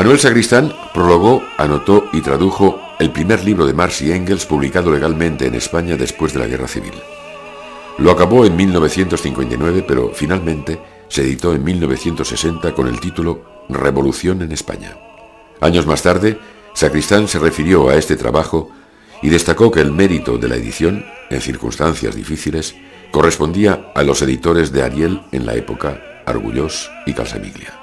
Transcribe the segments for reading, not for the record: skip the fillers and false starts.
Manuel Sacristán prologó, anotó y tradujo el primer libro de Marx y Engels publicado legalmente en España después de la Guerra Civil. Lo acabó en 1959, pero finalmente se editó en 1960 con el título Revolución en España. Años más tarde, Sacristán se refirió a este trabajo y destacó que el mérito de la edición, en circunstancias difíciles, correspondía a los editores de Ariel en la época, Argullós y Calsamiglia.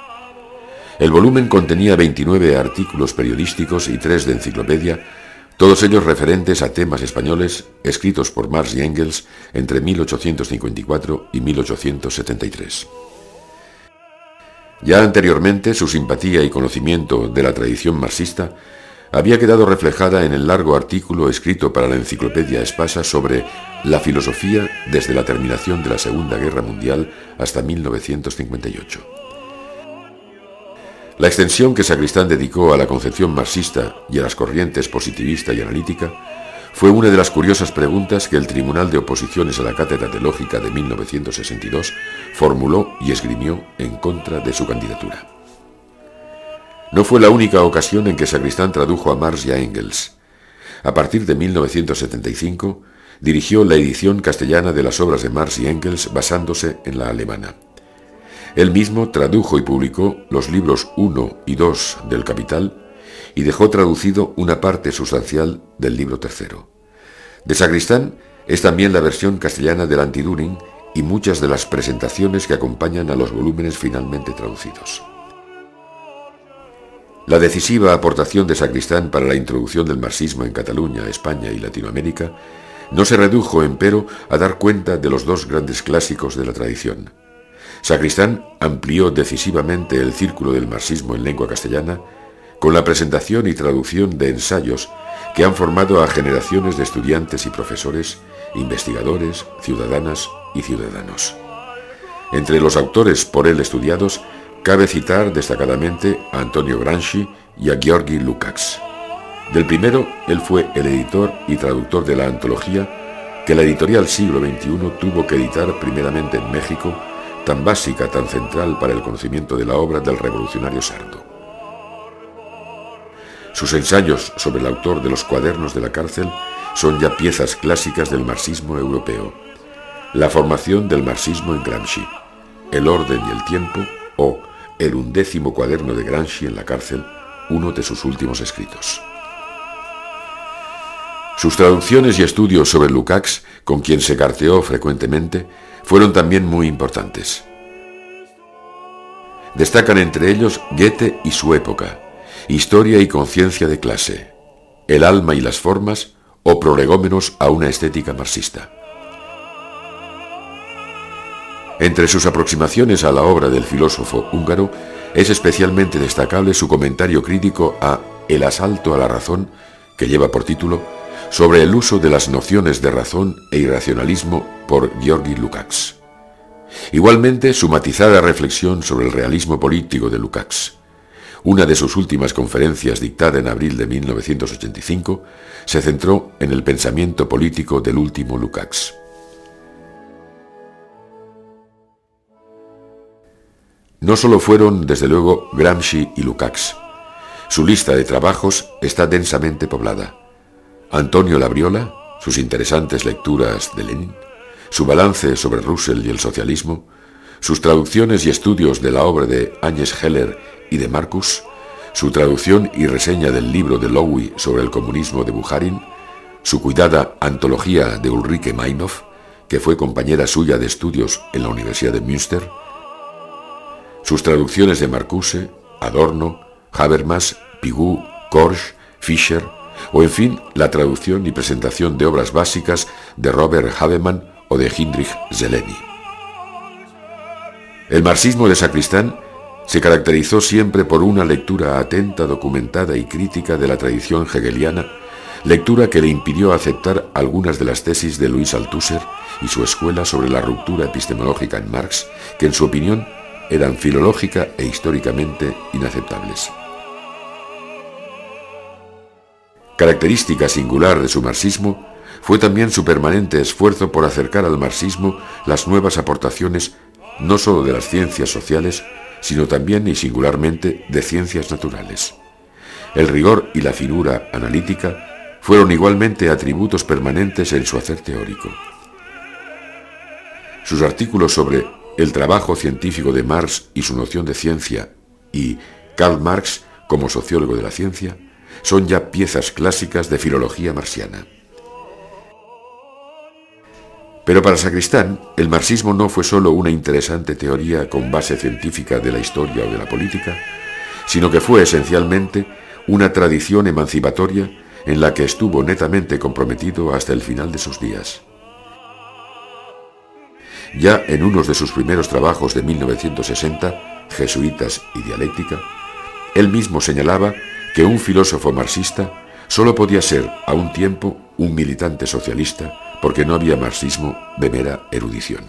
El volumen contenía 29 artículos periodísticos y 3 de enciclopedia, todos ellos referentes a temas españoles escritos por Marx y Engels entre 1854 y 1873. Ya anteriormente, su simpatía y conocimiento de la tradición marxista había quedado reflejada en el largo artículo escrito para la enciclopedia Espasa sobre la filosofía desde la terminación de la Segunda Guerra Mundial hasta 1958. La extensión que Sacristán dedicó a la concepción marxista y a las corrientes positivista y analítica fue una de las curiosas preguntas que el Tribunal de Oposiciones a la Cátedra de Lógica de 1962 formuló y esgrimió en contra de su candidatura. No fue la única ocasión en que Sacristán tradujo a Marx y a Engels. A partir de 1975, dirigió la edición castellana de las obras de Marx y Engels basándose en la alemana. Él mismo tradujo y publicó los libros 1 y 2 del Capital y dejó traducido una parte sustancial del libro tercero. De Sacristán es también la versión castellana del Anti-Düring y muchas de las presentaciones que acompañan a los volúmenes finalmente traducidos. La decisiva aportación de Sacristán para la introducción del marxismo en Cataluña, España y Latinoamérica no se redujo, empero, a dar cuenta de los dos grandes clásicos de la tradición. Sacristán amplió decisivamente el círculo del marxismo en lengua castellana con la presentación y traducción de ensayos que han formado a generaciones de estudiantes y profesores, investigadores, ciudadanas y ciudadanos. Entre los autores por él estudiados, cabe citar destacadamente a Antonio Gramsci y a Georgi Lukács. Del primero, él fue el editor y traductor de la antología que la editorial Siglo XXI tuvo que editar primeramente en México, tan básica, tan central para el conocimiento de la obra del revolucionario sardo. Sus ensayos sobre el autor de los Cuadernos de la Cárcel son ya piezas clásicas del marxismo europeo. La formación del marxismo en Gramsci, El orden y el tiempo o El 11º cuaderno de Gramsci en la cárcel, uno de sus últimos escritos. Sus traducciones y estudios sobre Lukács, con quien se carteó frecuentemente, fueron también muy importantes. Destacan entre ellos Goethe y su época, Historia y conciencia de clase, El alma y las formas o Prolegómenos a una estética marxista. Entre sus aproximaciones a la obra del filósofo húngaro es especialmente destacable su comentario crítico a El asalto a la razón, que lleva por título Sobre el uso de las nociones de razón e irracionalismo por Georgi Lukács. Igualmente su matizada reflexión sobre el realismo político de Lukács. Una de sus últimas conferencias dictada en abril de 1985 se centró en el pensamiento político del último Lukács. No solo fueron, desde luego, Gramsci y Lukács. Su lista de trabajos está densamente poblada. Antonio Labriola, sus interesantes lecturas de Lenin, su balance sobre Russell y el socialismo, sus traducciones y estudios de la obra de Agnes Heller y de Marcus, su traducción y reseña del libro de Lowy sobre el comunismo de Bukharin, su cuidada antología de Ulrike Meinhof, que fue compañera suya de estudios en la Universidad de Münster, sus traducciones de Marcuse, Adorno, Habermas, Pigou, Korsch, Fischer, o en fin, la traducción y presentación de obras básicas de Robert Havemann o de Heinrich Zeleny. El marxismo de Sacristán Se caracterizó siempre por una lectura atenta, documentada y crítica de la tradición hegeliana, lectura que le impidió aceptar algunas de las tesis de Louis Althusser y su escuela sobre la ruptura epistemológica en Marx, que en su opinión eran filológica e históricamente inaceptables. Característica singular de su marxismo fue también su permanente esfuerzo por acercar al marxismo las nuevas aportaciones no sólo de las ciencias sociales, sino también y singularmente de ciencias naturales. El rigor y la finura analítica fueron igualmente atributos permanentes en su hacer teórico. Sus artículos sobre el trabajo científico de Marx y su noción de ciencia y Karl Marx como sociólogo de la ciencia son ya piezas clásicas de filología marxiana. Pero para Sacristán, el marxismo no fue solo una interesante teoría con base científica de la historia o de la política, sino que fue esencialmente una tradición emancipatoria en la que estuvo netamente comprometido hasta el final de sus días. Ya en uno de sus primeros trabajos de 1960, Jesuitas y dialéctica, él mismo señalaba que un filósofo marxista solo podía ser a un tiempo un militante socialista porque no había marxismo de mera erudición.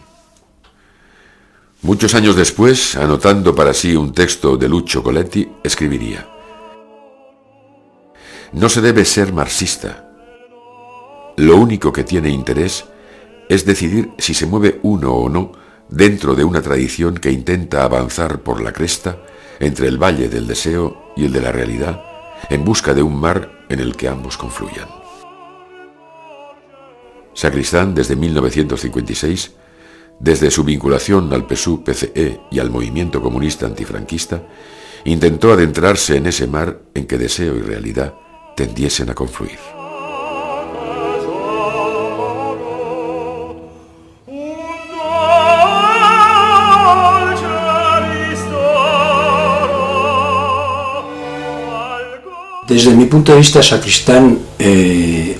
Muchos años después, anotando para sí un texto de Lucio Coletti, escribiría: «No se debe ser marxista. Lo único que tiene interés es decidir si se mueve uno o no dentro de una tradición que intenta avanzar por la cresta entre el valle del deseo y el de la realidad, en busca de un mar en el que ambos confluyan». Sacristán, desde 1956, desde su vinculación al PSUV-PCE y al movimiento comunista antifranquista, intentó adentrarse en ese mar en que deseo y realidad tendiesen a confluir. Desde mi punto de vista, Sacristán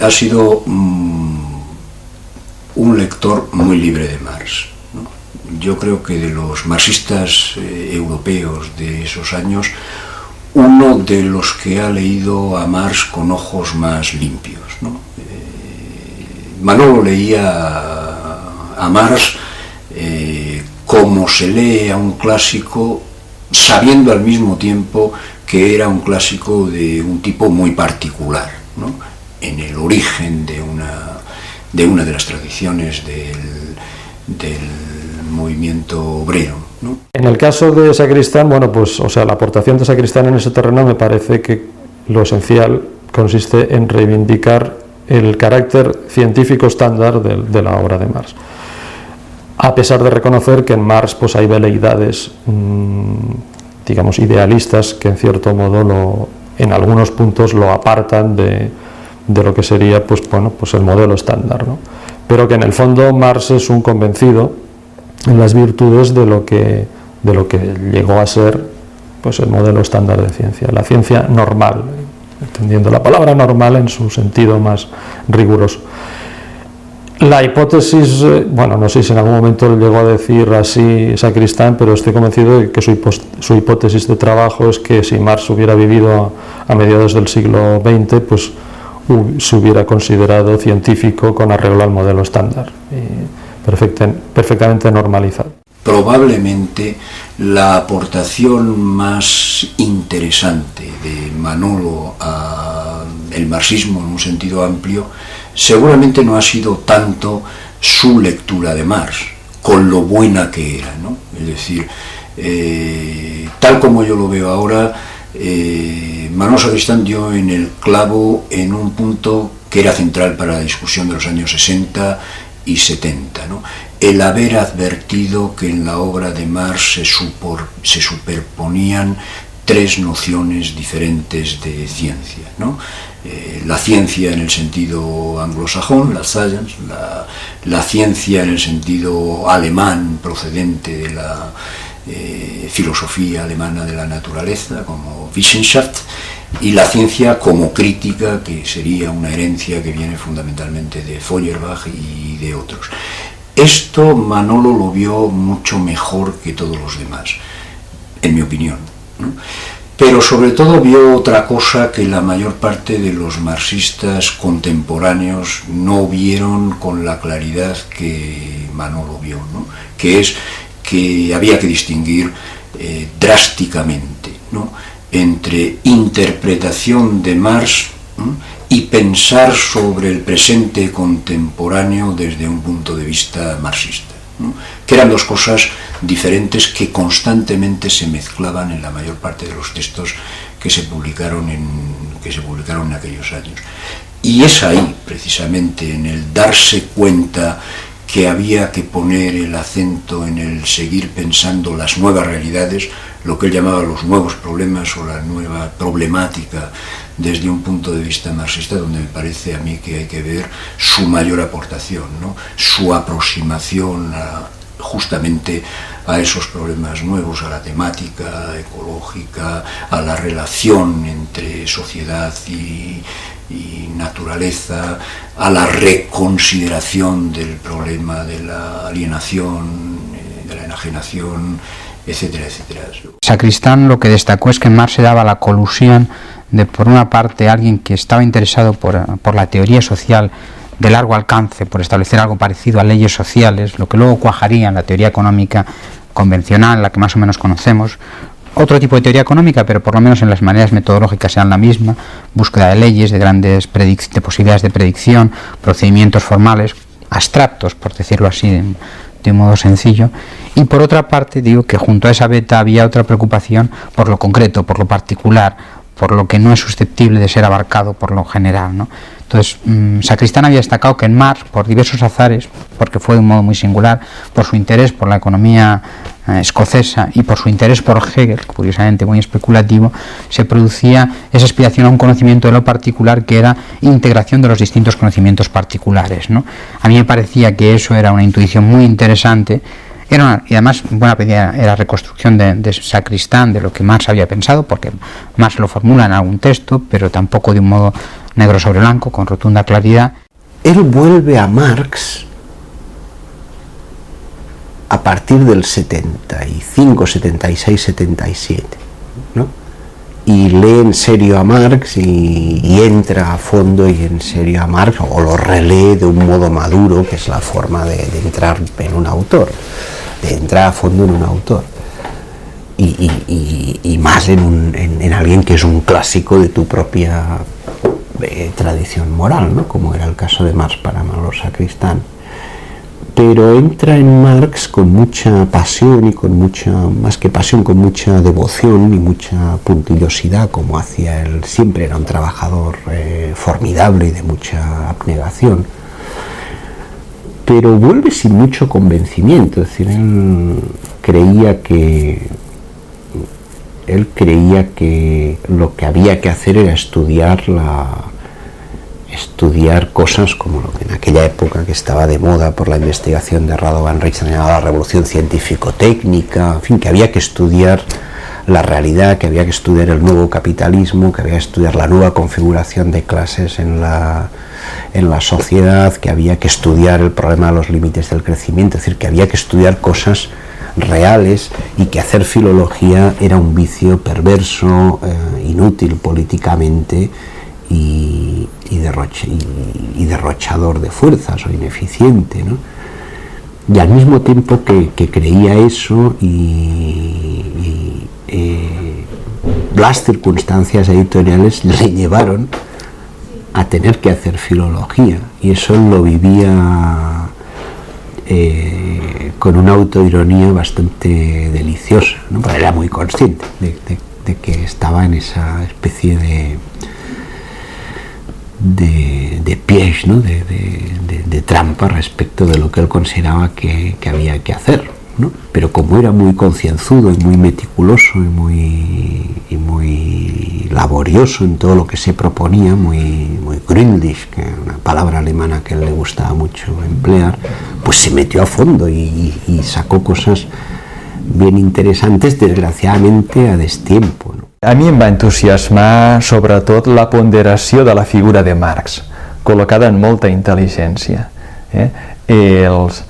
ha sido un lector muy libre de Marx, ¿no? Yo creo que de los marxistas europeos de esos años, uno de los que ha leído a Marx con ojos más limpios, ¿no? Manolo leía a Marx como se lee a un clásico, sabiendo al mismo tiempo que era un clásico de un tipo muy particular, ¿no? En el origen de una de las tradiciones del movimiento obrero, ¿no? En el caso de Sacristán, bueno, pues, la aportación de Sacristán en ese terreno me parece que lo esencial consiste en reivindicar el carácter científico estándar de la obra de Marx, a pesar de reconocer que en Marx pues hay veleidades, digamos, idealistas que en cierto modo en algunos puntos lo apartan de lo que sería pues el modelo estándar, ¿no? Pero que en el fondo Marx es un convencido en las virtudes de lo que llegó a ser pues el modelo estándar de ciencia, la ciencia normal, entendiendo la palabra normal en su sentido más riguroso. La hipótesis, no sé si en algún momento lo llegó a decir así Sacristán, pero estoy convencido de que su hipótesis de trabajo es que si Marx hubiera vivido a mediados del siglo XX, pues se hubiera considerado científico con arreglo al modelo estándar, perfectamente normalizado. Probablemente la aportación más interesante de Manolo al marxismo en un sentido amplio seguramente no ha sido tanto su lectura de Marx, con lo buena que era, ¿no? Es decir, tal como yo lo veo ahora, Manolo Sacristán dio en el clavo en un punto que era central para la discusión de los años 60 y 70, ¿no? El haber advertido que en la obra de Marx se superponían tres nociones diferentes de ciencia, ¿no? La ciencia en el sentido anglosajón, la science, la ciencia en el sentido alemán procedente de la filosofía alemana de la naturaleza como Wissenschaft, y la ciencia como crítica, que sería una herencia que viene fundamentalmente de Feuerbach y de otros. Esto Manolo lo vio mucho mejor que todos los demás. en mi opinión, ¿no? Pero sobre todo vio otra cosa que la mayor parte de los marxistas contemporáneos no vieron con la claridad que Manolo vio, ¿no? Que es que había que distinguir drásticamente, ¿no?, entre interpretación de Marx, ¿no?, y pensar sobre el presente contemporáneo desde un punto de vista marxista, ¿no?, que eran dos cosas diferentes que constantemente se mezclaban en la mayor parte de los textos que se publicaron en aquellos años. Y es ahí, precisamente, en el darse cuenta que había que poner el acento en el seguir pensando las nuevas realidades, lo que él llamaba los nuevos problemas o la nueva problemática desde un punto de vista marxista, donde me parece a mí que hay que ver su mayor aportación, ¿no?, su aproximación justamente a esos problemas nuevos, a la temática ecológica, a la relación entre sociedad y naturaleza, a la reconsideración del problema de la alienación, de la enajenación, etcétera, etcétera. Sacristán lo que destacó es que en Marx se daba la colusión de, por una parte, alguien que estaba interesado por la teoría social de largo alcance, por establecer algo parecido a leyes sociales, lo que luego cuajaría en la teoría económica convencional, la que más o menos conocemos, otro tipo de teoría económica, pero por lo menos en las maneras metodológicas sean la misma, búsqueda de leyes, de grandes de posibilidades de predicción, procedimientos formales, abstractos, por decirlo así, de un modo sencillo. Y por otra parte, digo que junto a esa beta había otra preocupación por lo concreto, por lo particular, por lo que no es susceptible de ser abarcado por lo general, ¿no? Entonces, Sacristán había destacado que en Marx, por diversos azares, porque fue de un modo muy singular, por su interés por la economía escocesa y por su interés por Hegel, curiosamente muy especulativo, se producía esa aspiración a un conocimiento de lo particular que era integración de los distintos conocimientos particulares, ¿no? A mí me parecía que eso era una intuición muy interesante. Y además, buena medida era reconstrucción de Sacristán, de lo que Marx había pensado, porque Marx lo formula en algún texto, pero tampoco de un modo negro sobre blanco, con rotunda claridad. Él vuelve a Marx a partir del 75, 76, 77, ¿no? Y lee en serio a Marx y entra a fondo y en serio a Marx, o lo relee de un modo maduro, que es la forma de entrar en un autor, de entrar a fondo en un autor, y más en alguien que es un clásico de tu propia tradición moral, ¿no?, como era el caso de Marx para Manolo Sacristán. Pero entra en Marx con mucha pasión y con mucha, más que pasión, con mucha devoción y mucha puntillosidad, como hacía él siempre. Era un trabajador formidable y de mucha abnegación, pero vuelve sin mucho convencimiento. Es decir, él creía que lo que había que hacer era estudiar cosas como lo que en aquella época que estaba de moda por la investigación de Radovan Reich se llamaba la revolución científico-técnica, en fin, que había que estudiar la realidad, que había que estudiar el nuevo capitalismo, que había que estudiar la nueva configuración de clases en la sociedad, que había que estudiar el problema de los límites del crecimiento, es decir, que había que estudiar cosas reales y que hacer filología era un vicio perverso, inútil políticamente y derrochador de fuerzas o ineficiente, ¿no? Y al mismo tiempo que creía eso las circunstancias editoriales le llevaron a tener que hacer filología, y eso lo vivía con una autoironía bastante deliciosa, ¿no? Pero era muy consciente de que estaba en esa especie de piège, ¿no?, de trampa respecto de lo que él consideraba que había que hacer, ¿no? Pero como era muy concienzudo y muy meticuloso y muy laborioso en todo lo que se proponía, muy gründlich, que es una palabra alemana que a él le gustaba mucho emplear, pues se metió a fondo y sacó cosas bien interesantes, desgraciadamente a destiempo, ¿no? A mi em va entusiasmar sobretot la ponderació de la figura de Marx, col·locada en molta intel·ligència. Els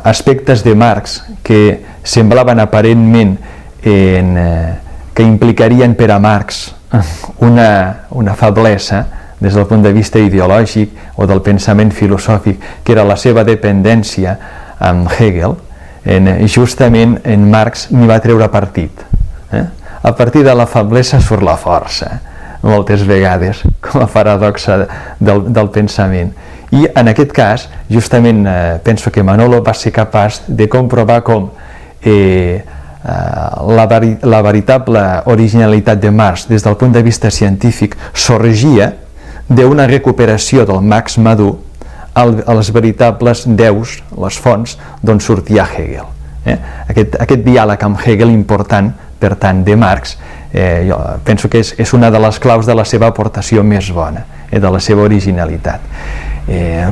aspectes de Marx que semblaven aparentment que implicarien per a Marx una feblesa des del punt de vista ideològic o del pensament filosòfic, que era la seva dependència amb Hegel, justament en Marx n'hi va treure partit. A partir de la feblesa surt la força, moltes vegades, com a paradoxa del pensament. I en aquest cas, justament penso que Manolo va ser capaç de comprovar com la veritable originalitat de Marx des del punt de vista científic sorgia d'una recuperació del Max madur als veritables déus, les fonts d'on sortia Hegel. Aquest diàleg amb Hegel important, per tant, de Marx, jo penso que és una de les claus de la seva aportació més bona, de la seva originalitat.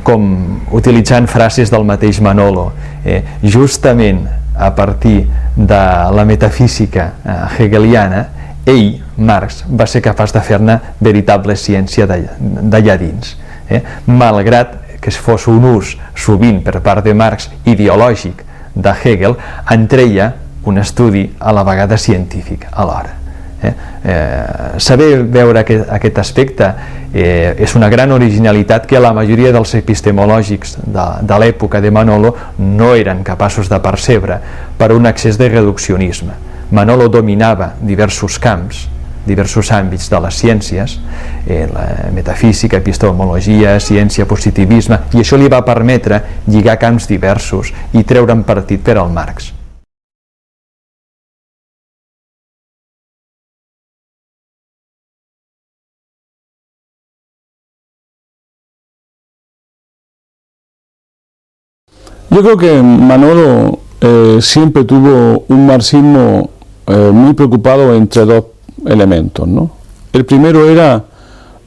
Com utilitzant frases del mateix Manolo, justament a partir de la metafísica hegeliana, ell, Marx, va ser capaç de fer-ne veritable ciència d'allà dins. Malgrat que fos un ús sovint per part de Marx ideològic de Hegel, en treia un estudi a la vegada científic alhora. Saber veure aquest aspecte és una gran originalitat que la majoria dels epistemològics de l'època de Manolo no eren capaços de percebre per un excés de reduccionisme. Manolo dominava diversos camps, diversos àmbits de les ciències, la metafísica, epistemologia, ciència, positivisme, i això li va permetre lligar camps diversos i treure'n partit per al Marx. Yo creo que Manolo siempre tuvo un marxismo muy preocupado entre dos elementos, ¿no? El primero era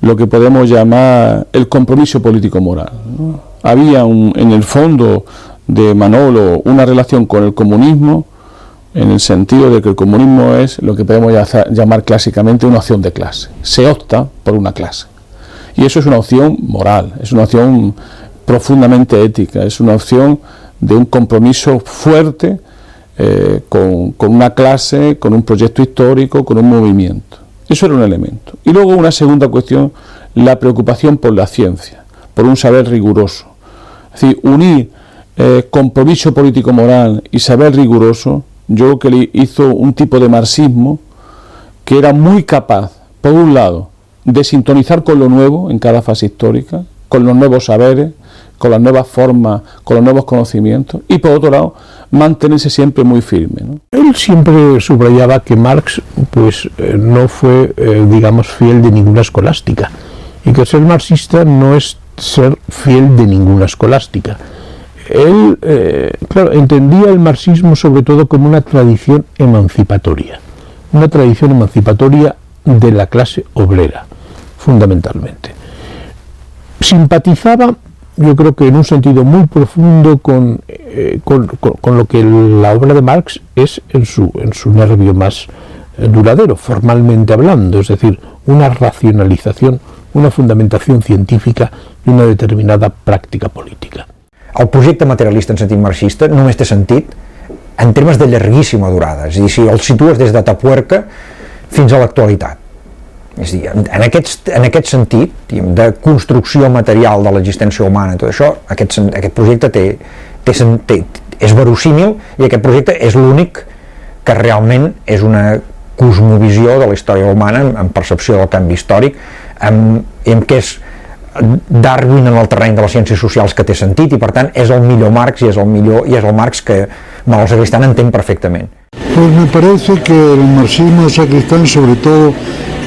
lo que podemos llamar el compromiso político-moral, ¿no? Había en el fondo de Manolo una relación con el comunismo, en el sentido de que el comunismo es lo que podemos llamar clásicamente una opción de clase. Se opta por una clase. Y eso es una opción moral, es una opción profundamente ética, es una opción de un compromiso fuerte con una clase, con un proyecto histórico, con un movimiento. Eso era un elemento. Y luego una segunda cuestión, la preocupación por la ciencia, por un saber riguroso. Es decir, unir compromiso político-moral y saber riguroso, yo creo que le hizo un tipo de marxismo que era muy capaz, por un lado, de sintonizar con lo nuevo en cada fase histórica, con los nuevos saberes, con las nuevas formas, con los nuevos conocimientos, y por otro lado, mantenerse siempre muy firme, ¿no? Él siempre subrayaba que Marx pues no fue, digamos, fiel de ninguna escolástica, y que ser marxista no es ser fiel de ninguna escolástica. Él, claro, entendía el marxismo sobre todo como una tradición emancipatoria de la clase obrera, fundamentalmente. Simpatizaba, yo creo que en un sentido muy profundo, con lo que la obra de Marx es en su nervio más duradero, formalmente hablando, es decir, una racionalización, una fundamentación científica i una determinada pràctica política. El projecte materialista en sentit marxista només té sentit en termes de llarguíssima durada, és a dir, si el situes des d'Atapuerca fins a l'actualitat. És a dir, en aquest sentit, de construcció material de l'existència humana, tot això, aquest projecte és verossímil, i aquest projecte és l'únic que realment és una cosmovisió de la història humana en percepció del canvi històric, en què és Darwin en el terreny de les ciències socials que té sentit, i per tant és el millor Marx i és el Marx que Manolo Sacristán entén perfectament. Pues me parece que el marxismo de Sacristán, sobre todo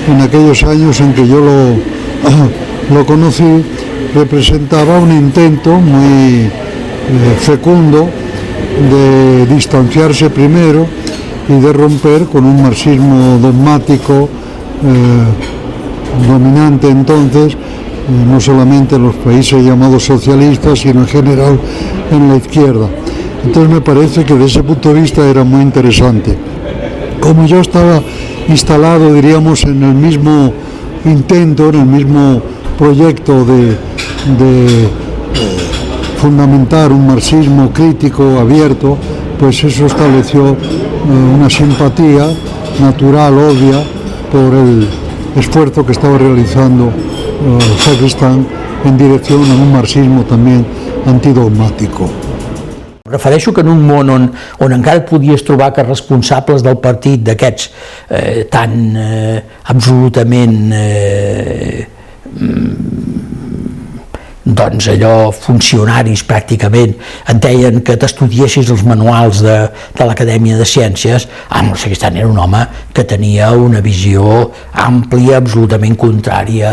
en aquellos años en que yo lo conocí, representaba un intento muy fecundo de distanciarse primero y de romper con un marxismo dogmático dominante entonces, no solamente en los países llamados socialistas, sino en general en la izquierda. Entonces me parece que desde ese punto de vista era muy interesante. Como yo estaba instalado, diríamos, en el mismo intento, en el mismo proyecto de fundamentar un marxismo crítico, abierto, pues eso estableció una simpatía natural, obvia, por el esfuerzo que estaba realizando Sacristán en direcció a un marxisme també antidogmàtico. Refereixo que en un món on encara et podies trobar que responsables del partit d'aquests tan absolutament doncs allò, funcionaris pràcticament, et deien que t'estudiessis els manuals de l'Acadèmia de Ciències, el Sacristán era un home que tenia una visió àmplia, absolutament contrària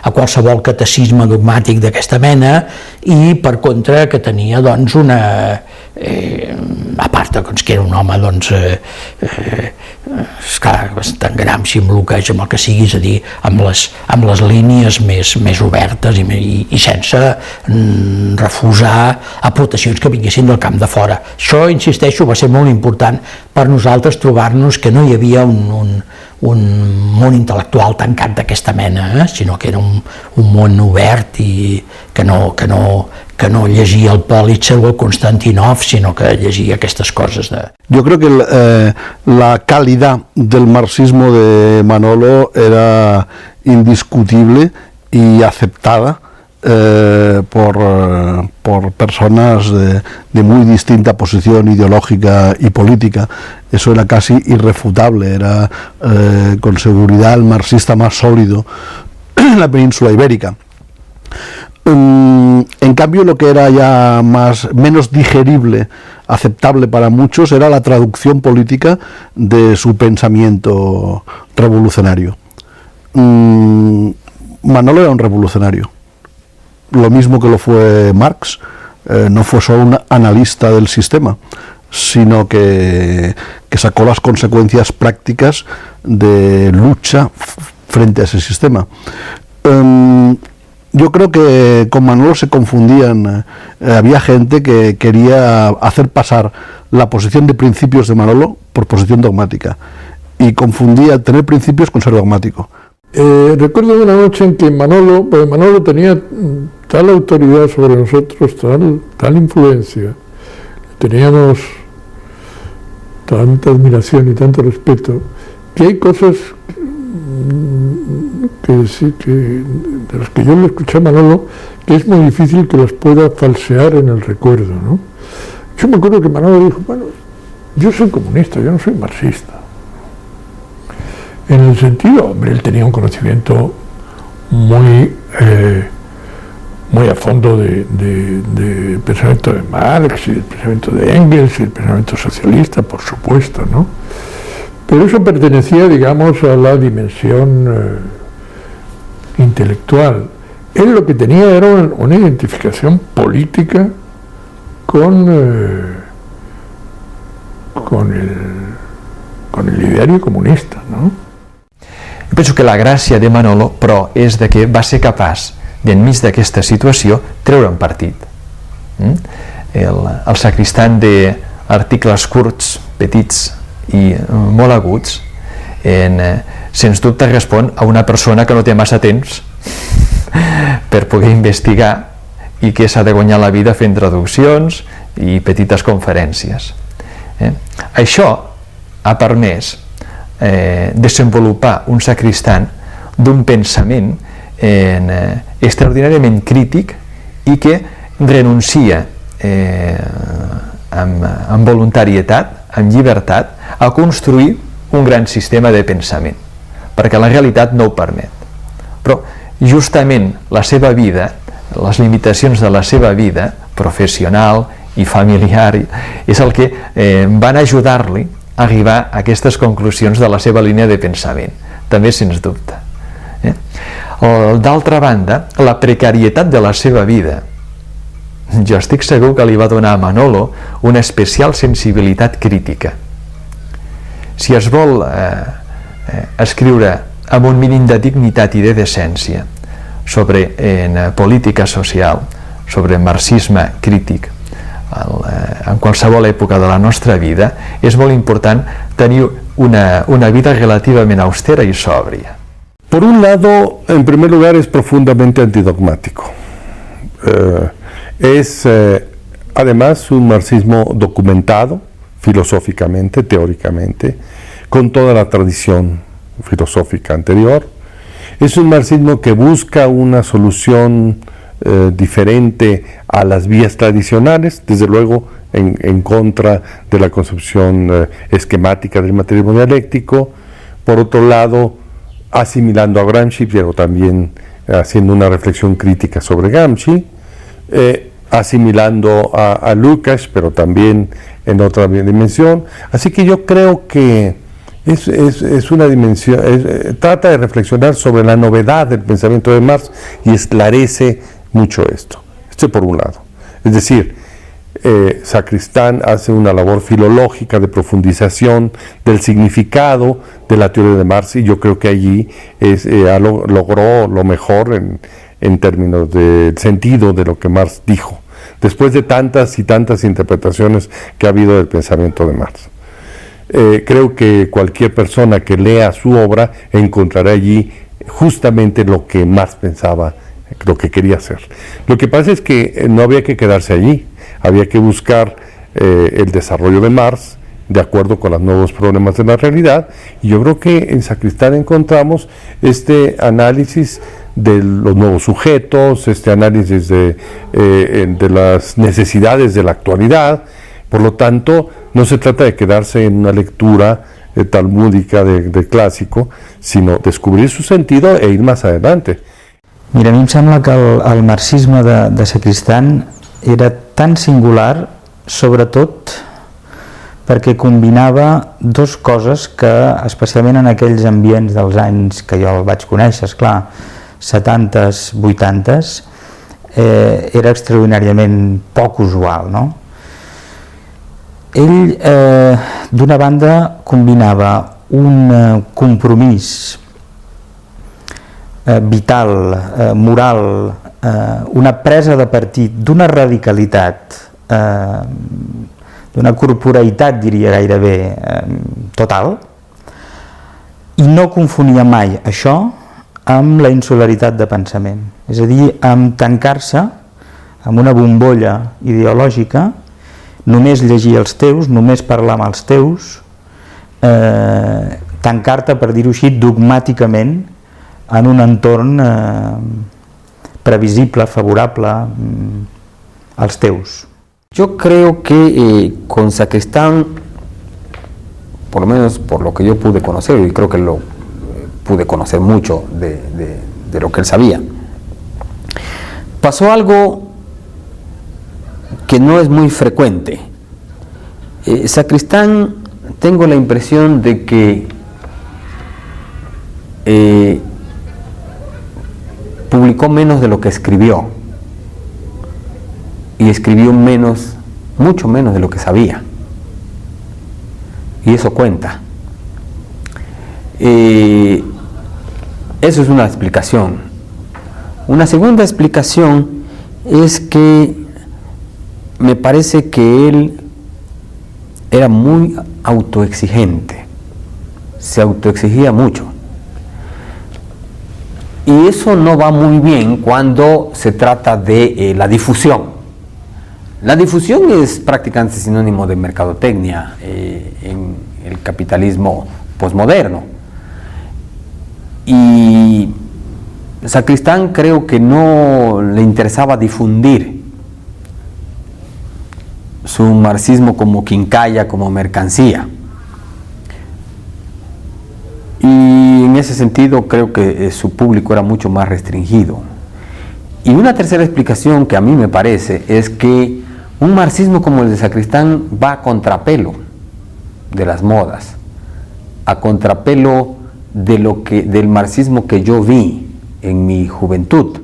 a qualsevol catecisme dogmàtic d'aquesta mena, i per contra que tenia doncs una... a part doncs, que era un home doncs, esclar, bastant Gramsci amb Lucas, amb el que sigui, és a dir, amb les línies més obertes i sense refusar aportacions que vinguessin del camp de fora. Això, insisteixo, va ser molt important per nosaltres trobar-nos que no hi havia un món intel·lectual tancat d'aquesta mena, sinó que era un món obert i que no llegia el Pólitzer o el Konstantinov, sino que llegia aquestes coses. Yo creo que la calidad del marxismo de Manolo era indiscutible y aceptada por personas de muy distinta posición ideológica y política. Eso era casi irrefutable, era con seguridad el marxista más sólido en la península ibérica. En cambio, lo que era ya menos digerible, aceptable para muchos, era la traducción política de su pensamiento revolucionario. Manolo era un revolucionario, lo mismo que lo fue Marx. No fue solo un analista del sistema, sino que sacó las consecuencias prácticas de lucha frente a ese sistema. Yo creo que con Manolo se confundían, había gente que quería hacer pasar la posición de principios de Manolo por posición dogmática y confundía tener principios con ser dogmático. Recuerdo una noche en que Manolo tenía tal autoridad sobre nosotros, tal influencia, teníamos tanta admiración y tanto respeto, que hay cosas de las que yo le escuché a Manolo, que es muy difícil que las pueda falsear en el recuerdo, ¿no? Yo me acuerdo que Manolo dijo, bueno, yo soy comunista, yo no soy marxista. En el sentido, hombre, él tenía un conocimiento muy a fondo del pensamiento de Marx y del pensamiento de Engels y el pensamiento socialista, por supuesto, ¿no? Pero eso pertenecía, digamos, a la dimensión intelectual. Él lo que tenía era una identificación política con el ideario comunista, no? Penso que la gràcia de Manolo, però, és de que va ser capaç d'enmig d'aquesta situació treure un partit. El Sacristán d'articles curts, petits i molt aguts, sens dubte respon a una persona que no té massa temps per poder investigar i que s'ha de guanyar la vida fent traduccions i petites conferències. Això ha permès desenvolupar un Sacristán d'un pensament extraordinàriament crític i que renuncia amb voluntarietat, amb llibertat, a construir un gran sistema de pensament, perquè la realitat no ho permet. Però justament la seva vida, les limitacions de la seva vida professional i familiar, és el que van ajudar-li a arribar a aquestes conclusions de la seva línia de pensament, també sens dubte. D'altra banda, la precarietat de la seva vida, jo estic segur que li va donar a Manolo una especial sensibilitat crítica. Si es vol escriure amb un mínim de dignitat i de decència sobre política social, sobre marxisme crític, en qualsevol època de la nostra vida, és molt important tenir una vida relativamente austera y sobria. Por un lado, en primer lugar, es profundamente antidogmático. Es además un marxismo documentado, filosóficamente, teóricamente, con toda la tradición filosófica anterior. Es un marxismo que busca una solución diferente a las vías tradicionales, desde luego en contra de la concepción esquemática del materialismo dialéctico, por otro lado asimilando a Gramsci, pero también haciendo una reflexión crítica sobre Gramsci, asimilando a Lukács, pero también en otra dimensión. Así que yo creo que es una dimensión, trata de reflexionar sobre la novedad del pensamiento de Marx y esclarece mucho esto. Esto por un lado. Es decir, Sacristán hace una labor filológica de profundización del significado de la teoría de Marx, y yo creo que allí logró lo mejor en términos del sentido de lo que Marx dijo, después de tantas y tantas interpretaciones que ha habido del pensamiento de Marx. Creo que cualquier persona que lea su obra encontrará allí justamente lo que Marx pensaba, lo que quería hacer. Lo que pasa es que no había que quedarse allí, había que buscar el desarrollo de Marx de acuerdo con los nuevos problemas de la realidad, y yo creo que en Sacristán encontramos este análisis de los nuevos sujetos, este análisis de las necesidades de la actualidad. Por lo tanto, no se trata de quedarse en una lectura talmúdica de clásico, sino descobrir su sentido e ir más adelante. Mira, a mi em sembla que el marxisme de Sacristán era tan singular, sobretot perquè combinava dues coses que, especialment en aquells ambients dels anys que jo el vaig conèixer, esclar, 70s, 80s, era extraordinàriament poc usual, no? Ell, d'una banda, combinava un compromís vital, moral, una presa de partit d'una radicalitat, d'una corporeïtat, diria gairebé, total, i no confonia mai això amb la insularitat de pensament, és a dir, amb tancar-se amb una bombolla ideològica, només llegir els teus, només parlar amb els teus, tancar-te, per dir-ho així, dogmàticament en un entorn previsible, favorable als teus. Yo creo que con Sacristán, por lo menos por lo que yo pude conocer, y creo que lo pude conocer mucho de lo que él sabía, pasó algo que no es muy frecuente. Sacristán, tengo la impresión de que publicó menos de lo que escribió, y escribió menos, mucho menos de lo que sabía, y eso cuenta. Eso es una explicación. Una segunda explicación es que me parece que él era muy autoexigente, se autoexigía mucho. Y eso no va muy bien cuando se trata de la difusión. La difusión es prácticamente sinónimo de mercadotecnia en el capitalismo posmoderno. Y Sacristán creo que no le interesaba difundir su marxismo como quincalla, como mercancía. Y en ese sentido creo que su público era mucho más restringido. Y una tercera explicación que a mí me parece es que un marxismo como el de Sacristán va a contrapelo de las modas, a contrapelo del marxismo que yo vi en mi juventud.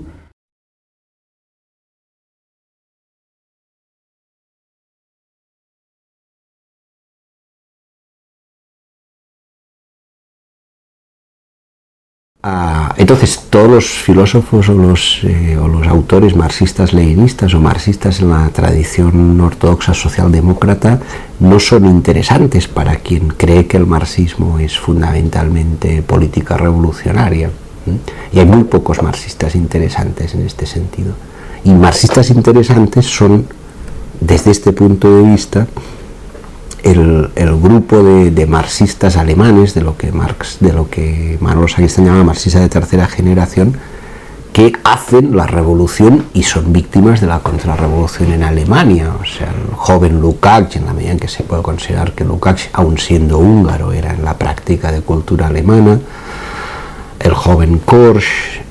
Entonces, todos los filósofos o los autores marxistas-leninistas o marxistas en la tradición ortodoxa socialdemócrata no son interesantes para quien cree que el marxismo es fundamentalmente política revolucionaria. Y hay muy pocos marxistas interesantes en este sentido. Y marxistas interesantes son, desde este punto de vista, el grupo de marxistas alemanes, de lo que Manolo Sacristán llamaba marxistas de tercera generación, que hacen la revolución y son víctimas de la contrarrevolución en Alemania. O sea, el joven Lukács, en la medida en que se puede considerar que Lukács, aun siendo húngaro, era en la práctica de cultura alemana, el joven Korsch,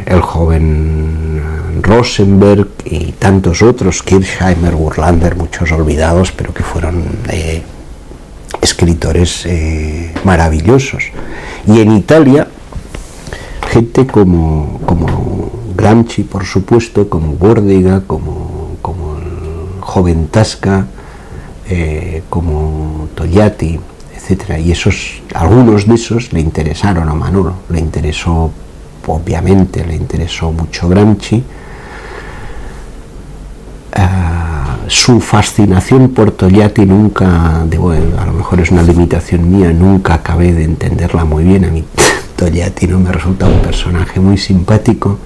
el joven Rosenberg y tantos otros, Kirchheimer, Burlander, muchos olvidados, pero que fueron escritores maravillosos. Y en Italia, gente como Gramsci, por supuesto, como Bordiga, como el joven Tasca, como Togliatti, etcétera. Y algunos de esos le interesaron a Manolo. Le interesó, obviamente, le interesó mucho Gramsci. Su fascinación por Togliatti nunca, a lo mejor es una limitación mía, nunca acabé de entenderla muy bien. A mí Togliatti no me resulta un personaje muy simpático.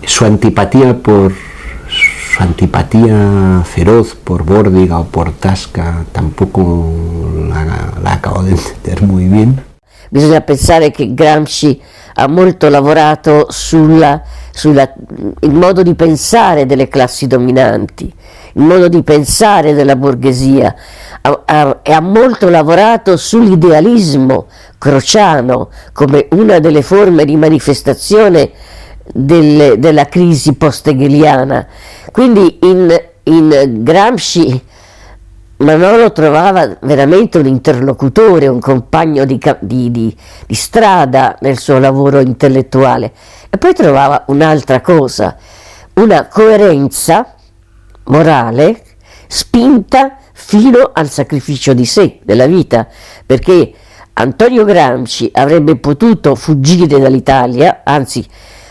Su antipatía feroz por Bordiga o por Tasca tampoco la acabo de entender muy bien. Bisogna pensare che Gramsci ha molto lavorato il modo di pensare delle classi dominanti, il modo di pensare della borghesia, e ha molto lavorato sull'idealismo crociano come una delle forme di manifestazione della crisi post-hegeliana. Quindi in Gramsci Manolo trovava veramente un interlocutore, un compagno di strada nel suo lavoro intellettuale, e poi trovava un'altra cosa, una coerenza morale spinta fino al sacrificio di sé, della vita, perché Antonio Gramsci avrebbe potuto fuggire dall'Italia, anzi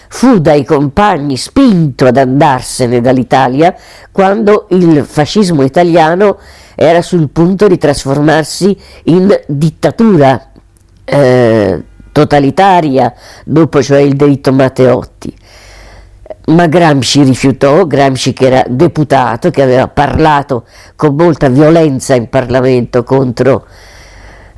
fu dai compagni spinto ad andarsene dall'Italia quando il fascismo italiano era sul punto di trasformarsi in dittatura totalitaria, dopo cioè il delitto Matteotti. Ma Gramsci rifiutò, Gramsci che era deputato, che aveva parlato con molta violenza in Parlamento contro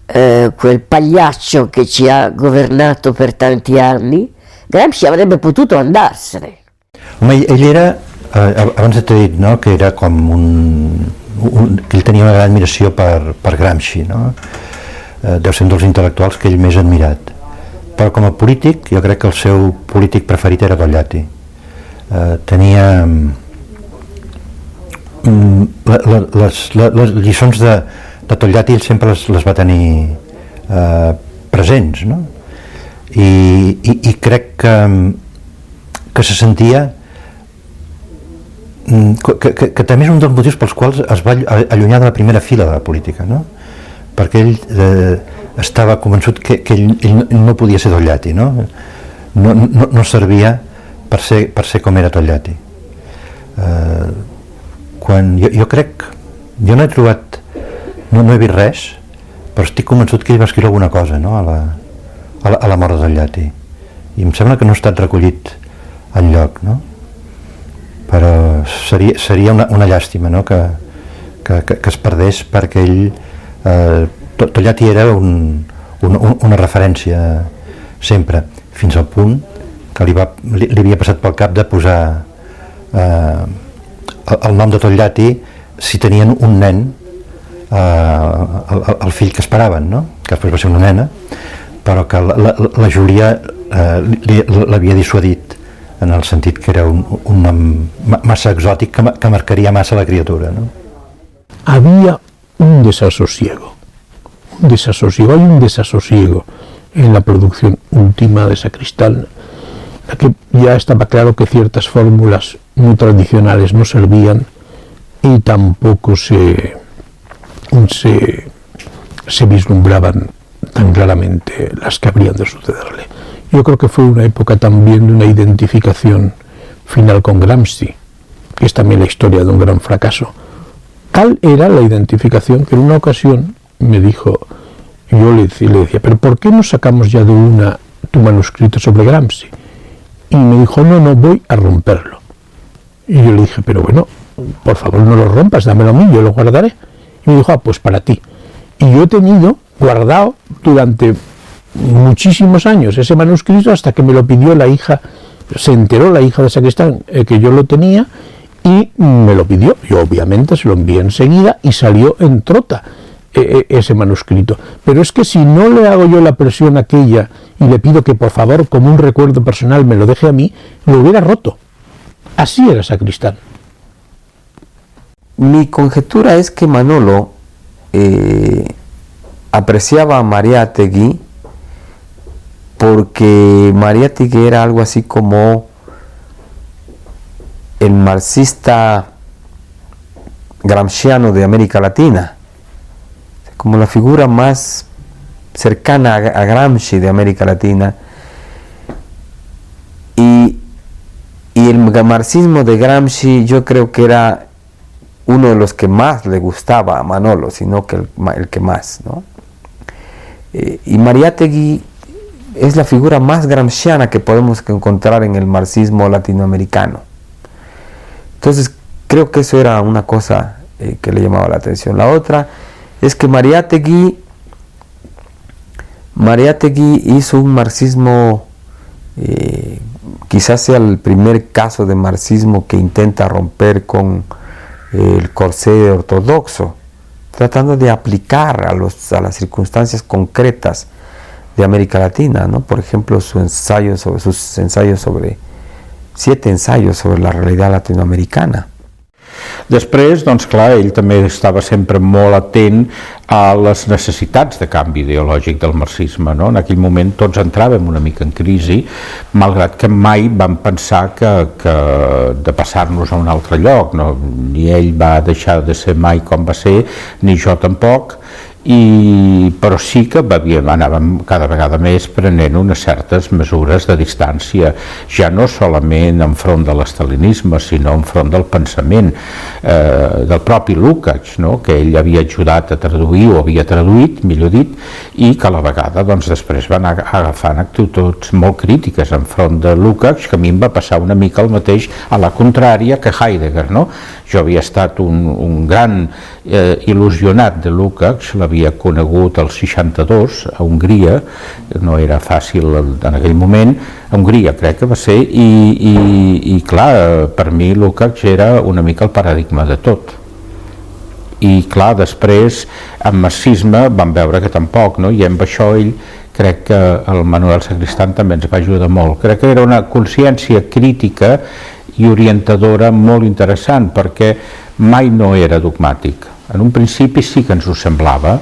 quel pagliaccio che ci ha governato per tanti anni. Gramsci avrebbe potuto andarsene. Home, ell era, abans t'he dit, no?, que era com que ell tenia una gran admiració per Gramsci, no? Deu ser un dels intel·lectuals que ell més ha admirat. Però com a polític, jo crec que el seu polític preferit era Togliatti. Tenia les lliçons de Togliatti, ell sempre les va tenir presents, no? I crec que se sentia que també és un dels motius pels quals es va allunyar de la primera fila de la política, no? Perquè ell estava convençut que ell no podia ser Togliatti, no? No servia per ser com era Togliatti. Jo crec, jo no he trobat, no he vist res, però estic convençut que ell va escriure alguna cosa, no?, a la mort de Togliatti, i em sembla que no ha estat recollit enlloc, no? Però seria una llàstima, no?, que es perdés, perquè ell, Togliatti era una referència sempre, fins al punt que li havia passat pel cap de posar el nom de Togliatti si tenien un nen, el fill que esperaven, no?, que després va ser una nena, però que la Júlia l'havia dissuadit en el sentit que era un nom massa exòtic que marcaria massa la criatura, no? Había un desasosiego, hay un desasosiego en la producción última de Sacristán, la que ya estaba claro que ciertas fórmulas muy tradicionales no servían y tampoco se vislumbraban tan claramente las que habrían de sucederle. Yo creo que fue una época también de una identificación final con Gramsci, que es también la historia de un gran fracaso. Tal era la identificación que en una ocasión me dijo, yo le decía, pero ¿por qué no sacamos ya de tu manuscrito sobre Gramsci? Y me dijo, no, voy a romperlo. Y yo le dije, pero bueno, por favor no lo rompas, dámelo a mí, yo lo guardaré. Y me dijo, pues para ti. Y yo he tenido guardado durante muchísimos años ese manuscrito hasta que me lo pidió la hija, se enteró la hija de Sacristán que yo lo tenía y me lo pidió. Yo obviamente se lo envié enseguida y salió en trota ese manuscrito. Pero es que si no le hago yo la presión aquella y le pido que por favor como un recuerdo personal me lo deje a mí, lo hubiera roto. Así era Sacristán. Mi conjetura es que Manolo apreciaba a Mariátegui porque Mariátegui era algo así como el marxista gramsciano de América Latina, como la figura más cercana a Gramsci de América Latina, y el marxismo de Gramsci yo creo que era uno de los que más le gustaba a Manolo, sino que el que más, ¿no? Y Mariátegui es la figura más gramsciana que podemos encontrar en el marxismo latinoamericano. Entonces creo que eso era una cosa que le llamaba la atención. La otra es que Mariátegui hizo un marxismo, quizás sea el primer caso de marxismo que intenta romper con el corsé ortodoxo, tratando de aplicar a las circunstancias concretas de América Latina, ¿no? Por ejemplo, sus 7 ensayos sobre la realitat latinoamericana. Després, doncs clar, ell també estava sempre molt atent a les necessitats de canvi ideològic del marxisme, no? En aquell moment tots entràvem una mica en crisi, malgrat que mai vam pensar que de passar-nos a un altre lloc, no? Ni ell va deixar de ser mai com va ser, ni jo tampoc, però sí que anàvem cada vegada més prenent unes certes mesures de distància, ja no solament enfront de l'estalinisme, sinó enfront del pensament del propi Lukács, no? Que ell havia ajudat a traduir, o havia traduït, millor dit, i que a la vegada doncs, després van agafant actituds molt crítiques enfront de Lukács, que a mi em va passar una mica el mateix a la contrària que Heidegger, no? Jo havia estat un gran il·lusionat de Lukács, l'havia conegut al 62 a Hongria, no era fàcil en aquell moment, a Hongria crec que va ser, i clar, per mi Lukács era una mica el paradigma de tot. I clar, després amb marxisme vam veure que tampoc, no? I amb això ell, crec que el Manuel Sacristán també ens va ajudar molt. Crec que era una consciència crítica i orientadora molt interessant, perquè mai no era dogmàtic. En un principi sí que ens ho semblava,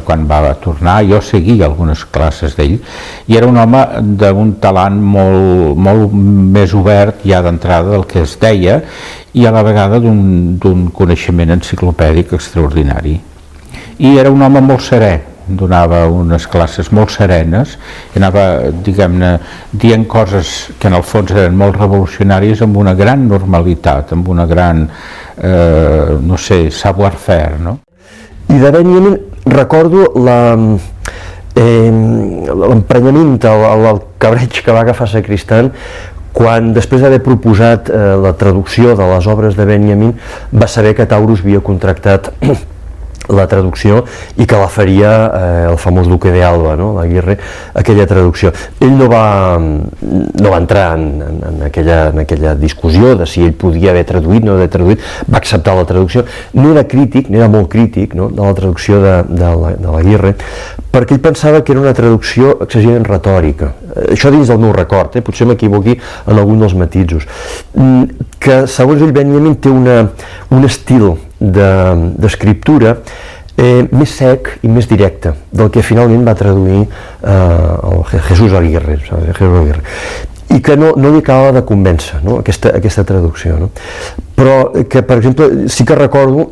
quan va tornar, jo seguia algunes classes d'ell, i era un home d'un talent molt més obert ja d'entrada del que es deia, i a la vegada d'un coneixement enciclopèdic extraordinari. I era un home molt serè, donava unes classes molt serenes, i anava, diguem-ne, dient coses que en el fons eren molt revolucionàries amb una gran normalitat, amb una gran, no sé, savoir-faire, no? I de Benjamin recordo l'emprenyament, el cabreig que va agafar Sacristán quan, després d'haver proposat la traducció de les obres de Benjamin, va saber que Taurus havia contractat la traducció i que la faria el famós Duque de Alba, no? l'Aguirre, aquella traducció. Ell no va entrar en aquella discussió de si ell podia haver traduït, no haver traduït, va acceptar la traducció. No era crític, n'era molt crític, no? de la traducció de l'Aguirre, perquè ell pensava que era una traducció excessivament retòrica. Això dins del meu record, potser m'equivoqui en algun dels matisos. Que segons ell Benjamin té un estil d'escriptura més sec i més directe del que finalment va traduir el Jesús Aguirre, i que no li acabava de convèncer, no? aquesta traducció, no? Però que, per exemple, sí que recordo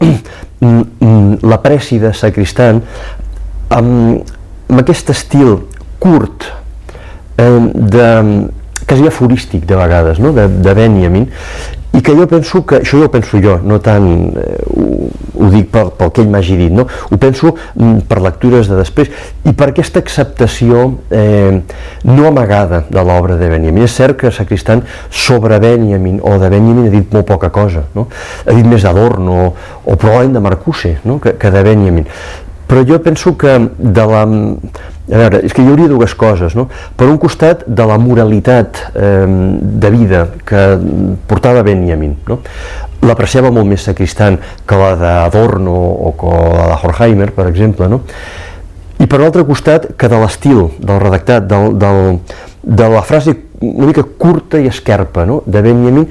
l'apreci de Sacristán amb aquest estil curt, quasi aforístic de vegades, no? de Benjamin, i que jo penso que, això ja ho penso jo, no tant ho dic pel que ell m'hagi dit, no? Ho penso per lectures de després i per aquesta acceptació no amagada de l'obra de Benjamin. És cert que Sacristán sobre Benjamin o de Benjamin ha dit molt poca cosa, no? Ha dit més d'Adorno o probablement de Marcuse, no? que de Benjamin. Però jo penso que de la... A veure, és que hi hauria dues coses, no? Per un costat, de la moralitat de vida que portava Benjamin, no? L'apreciava molt més Sacristán que la d'Adorno o que la de Horkheimer, per exemple, no? I per l'altre costat, que de l'estil, del redactat, de la frase una mica curta i esquerpa, no? De Benjamin,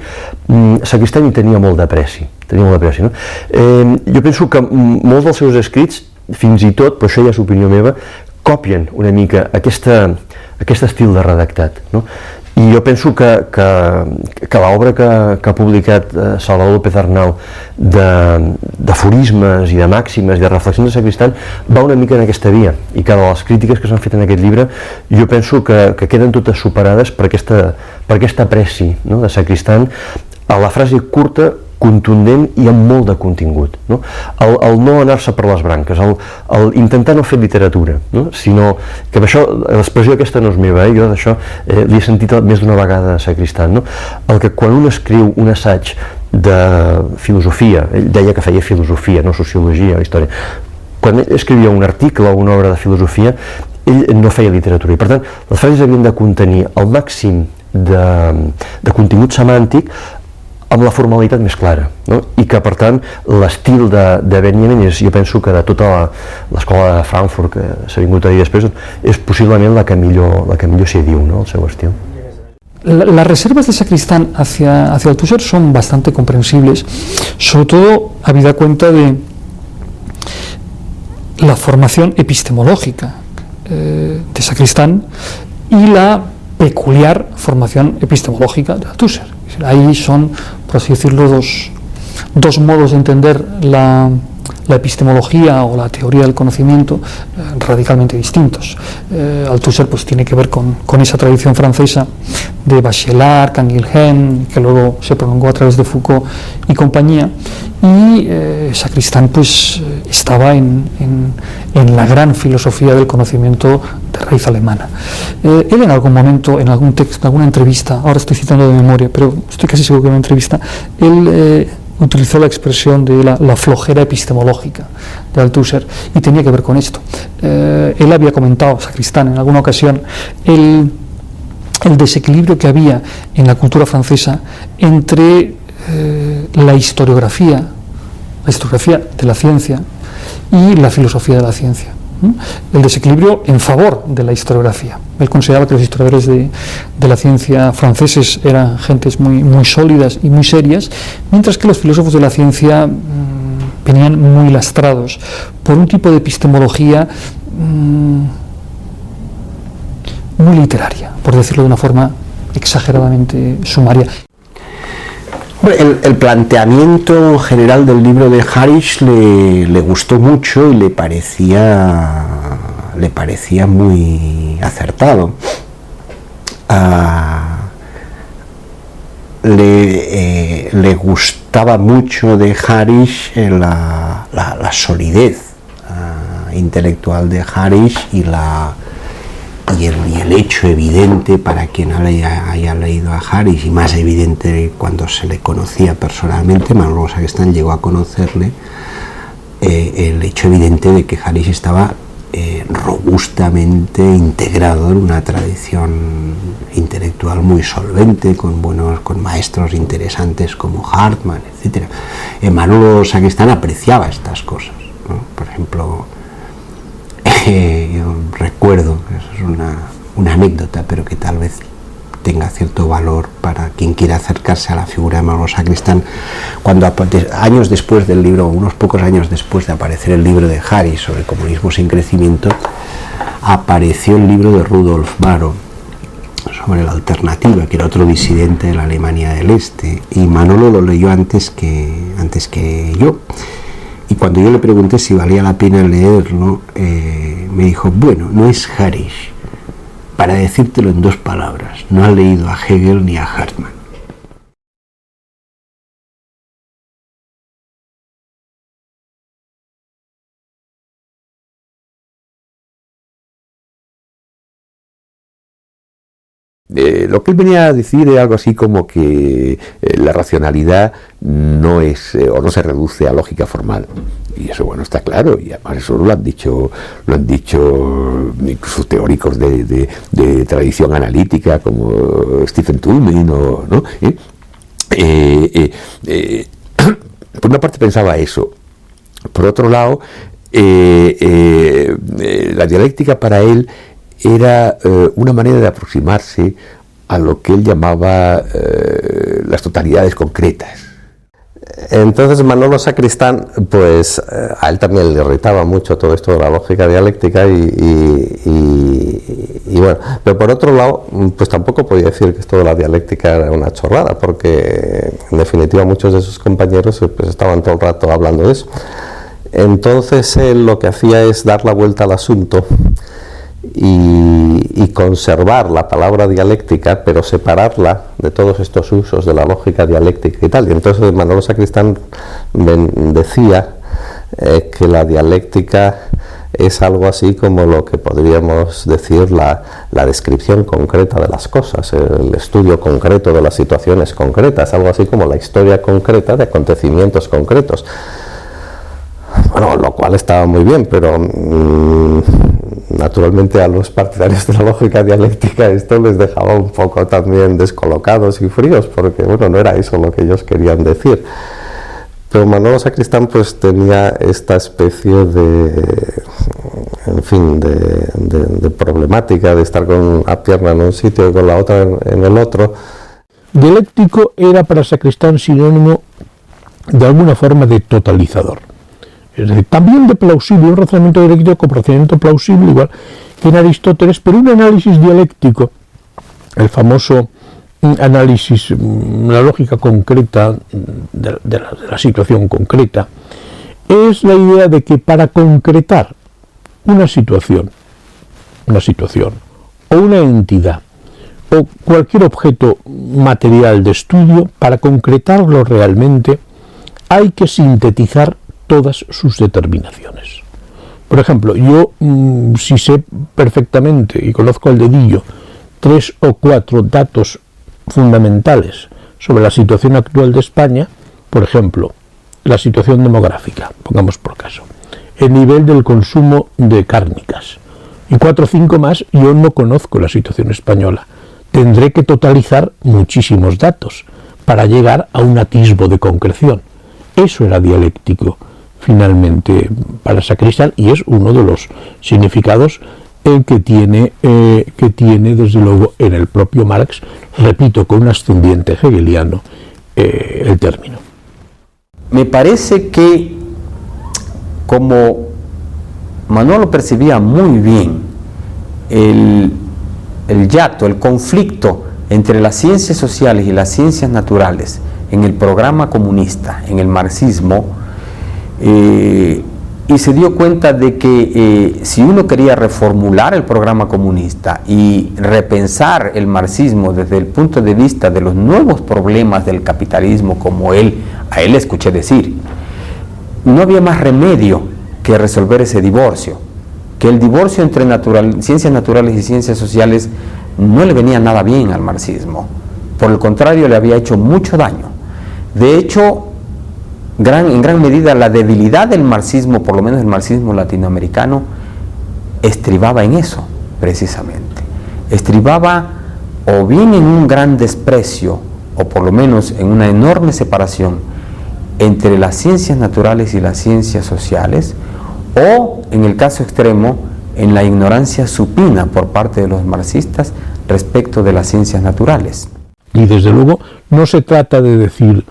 Sacristán hi tenia molt d'apreci, no? Jo penso que molts dels seus escrits, fins i tot, però això ja és opinió meva, copien una mica aquest estil de redactat, no? I jo penso que l'obra que ha publicat Salvador López Arnau d'aforismes i de màximes i de reflexions de Sacristán va una mica en aquesta via, i que de les crítiques que s'han fet en aquest llibre jo penso que queden totes superades per aquest apreci, no? De Sacristán a la frase curta, contundent i amb molt de contingut, no? El no anar-se per les branques, el intentar no fer literatura, no? Sinó que això, l'expressió aquesta no és meva, jo d'això l'he sentit més d'una vegada a Sacristán, no? El que quan un escriu un assaig de filosofia, ell deia que feia filosofia, no sociologia, història, quan ell escrivia un article o una obra de filosofia, ell no feia literatura, i per tant les frases havien de contenir el màxim de contingut semàntic amb la formalitat més clara, no? I que per tant l'estil de Benjamin és, jo penso que de tota l'escola de Frankfurt que s'ha vingut a dir després, és possiblement la que millor s'hi diu, no? El seu estil. Las reservas de Sacristán hacia Althusser son bastante comprensibles, sobre todo habida cuenta de la formación epistemológica de Sacristán y la peculiar formación epistemológica de Althusser. Ahí son, por así decirlo, dos modos de entender la epistemología o la teoría del conocimiento radicalmente distintos. Althusser pues tiene que ver con esa tradición francesa de Bachelard, Canguilhem, que luego se prolongó a través de Foucault y compañía, y Sacristán pues estaba en la gran filosofía del conocimiento de raíz alemana. Él en algún momento, en algún texto, en alguna entrevista, ahora estoy citando de memoria, pero estoy casi seguro que en una entrevista, él utilizó la expresión de la flojera epistemológica de Althusser, y tenía que ver con esto. Él había comentado, Sacristán, en alguna ocasión, el desequilibrio que había en la cultura francesa entre la historiografía de la ciencia y la filosofía de la ciencia. El desequilibrio en favor de la historiografía. Él consideraba que los historiadores de la ciencia franceses eran gentes muy sólidas y muy serias, mientras que los filósofos de la ciencia venían muy lastrados por un tipo de epistemología muy literaria, por decirlo de una forma exageradamente sumaria. El planteamiento general del libro de Harish le gustó mucho y le parecía muy acertado. Le gustaba mucho de Harish la solidez intelectual de Harish y el hecho evidente para quien haya leído a Harish, y más evidente cuando se le conocía personalmente, Manolo Sacristán llegó a conocerle, el hecho evidente de que Harish estaba robustamente integrado en una tradición intelectual muy solvente, con maestros interesantes como Hartmann, etc. Manolo Sacristán apreciaba estas cosas, ¿no? Por ejemplo, yo recuerdo, eso es una anécdota, pero que tal vez tenga cierto valor para quien quiera acercarse a la figura de Manolo Sacristán, cuando años después del libro, unos pocos años después de aparecer el libro de Harish sobre comunismo sin crecimiento, apareció el libro de Rudolf Baro sobre la alternativa, que era otro disidente de la Alemania del Este, y Manolo lo leyó antes que yo. Y cuando yo le pregunté si valía la pena leerlo, me dijo, bueno, no es Harish. Para decírtelo en 2 palabras, no ha leído a Hegel ni a Hartmann. Lo que él venía a decir es algo así como que la racionalidad no es o no se reduce a lógica formal. Y eso, bueno, está claro, y además eso lo han dicho incluso teóricos de tradición analítica como Stephen Toulmin, ¿no? Por una parte pensaba eso. Por otro lado, la dialéctica para él era una manera de aproximarse a lo que él llamaba las totalidades concretas. Entonces Manolo Sacristán, pues a él también le irritaba mucho todo esto de la lógica dialéctica y bueno, pero por otro lado, pues tampoco podía decir que esto de la dialéctica era una chorrada, porque en definitiva muchos de sus compañeros pues estaban todo el rato hablando de eso. Entonces él lo que hacía es dar la vuelta al asunto y conservar la palabra dialéctica, pero separarla de todos estos usos de la lógica dialéctica y tal. Y entonces Manolo Sacristán decía que la dialéctica es algo así como lo que podríamos decir la descripción concreta de las cosas, el estudio concreto de las situaciones concretas, algo así como la historia concreta de acontecimientos concretos. Bueno, lo cual estaba muy bien, pero naturalmente a los partidarios de la lógica dialéctica esto les dejaba un poco también descolocados y fríos, porque bueno, no era eso lo que ellos querían decir. Pero Manolo Sacristán pues tenía esta especie de problemática de estar con una pierna en un sitio y con la otra en el otro. Dialéctico era para Sacristán sinónimo de alguna forma de totalizador. Es decir, también de plausible, un razonamiento dialéctico con procedimiento plausible, igual que en Aristóteles, pero un análisis dialéctico, el famoso análisis, la lógica concreta de la situación concreta, es la idea de que para concretar una situación o una entidad o cualquier objeto material de estudio, para concretarlo realmente hay que sintetizar todas sus determinaciones. Por ejemplo, yo si sé perfectamente y conozco al dedillo 3 o 4 datos fundamentales sobre la situación actual de España, por ejemplo, la situación demográfica, pongamos por caso, el nivel del consumo de cárnicas, y 4 o 5 más, yo no conozco la situación española. Tendré que totalizar muchísimos datos para llegar a un atisbo de concreción. Eso era dialéctico finalmente para Sacristán, y es uno de los significados que tiene desde luego en el propio Marx, repito, con un ascendiente hegeliano, el término. Me parece que como Manolo percibía muy bien el hiato, el conflicto entre las ciencias sociales y las ciencias naturales en el programa comunista, en el marxismo, y se dio cuenta de que si uno quería reformular el programa comunista y repensar el marxismo desde el punto de vista de los nuevos problemas del capitalismo, como a él le escuché decir, no había más remedio que resolver ese divorcio, que el divorcio entre ciencias naturales y ciencias sociales no le venía nada bien al marxismo, por el contrario le había hecho mucho daño. De hecho, en gran medida la debilidad del marxismo, por lo menos el marxismo latinoamericano, estribaba en eso, precisamente. Estribaba o bien en un gran desprecio, o por lo menos en una enorme separación entre las ciencias naturales y las ciencias sociales, o, en el caso extremo, en la ignorancia supina por parte de los marxistas respecto de las ciencias naturales. Y desde luego no se trata de decir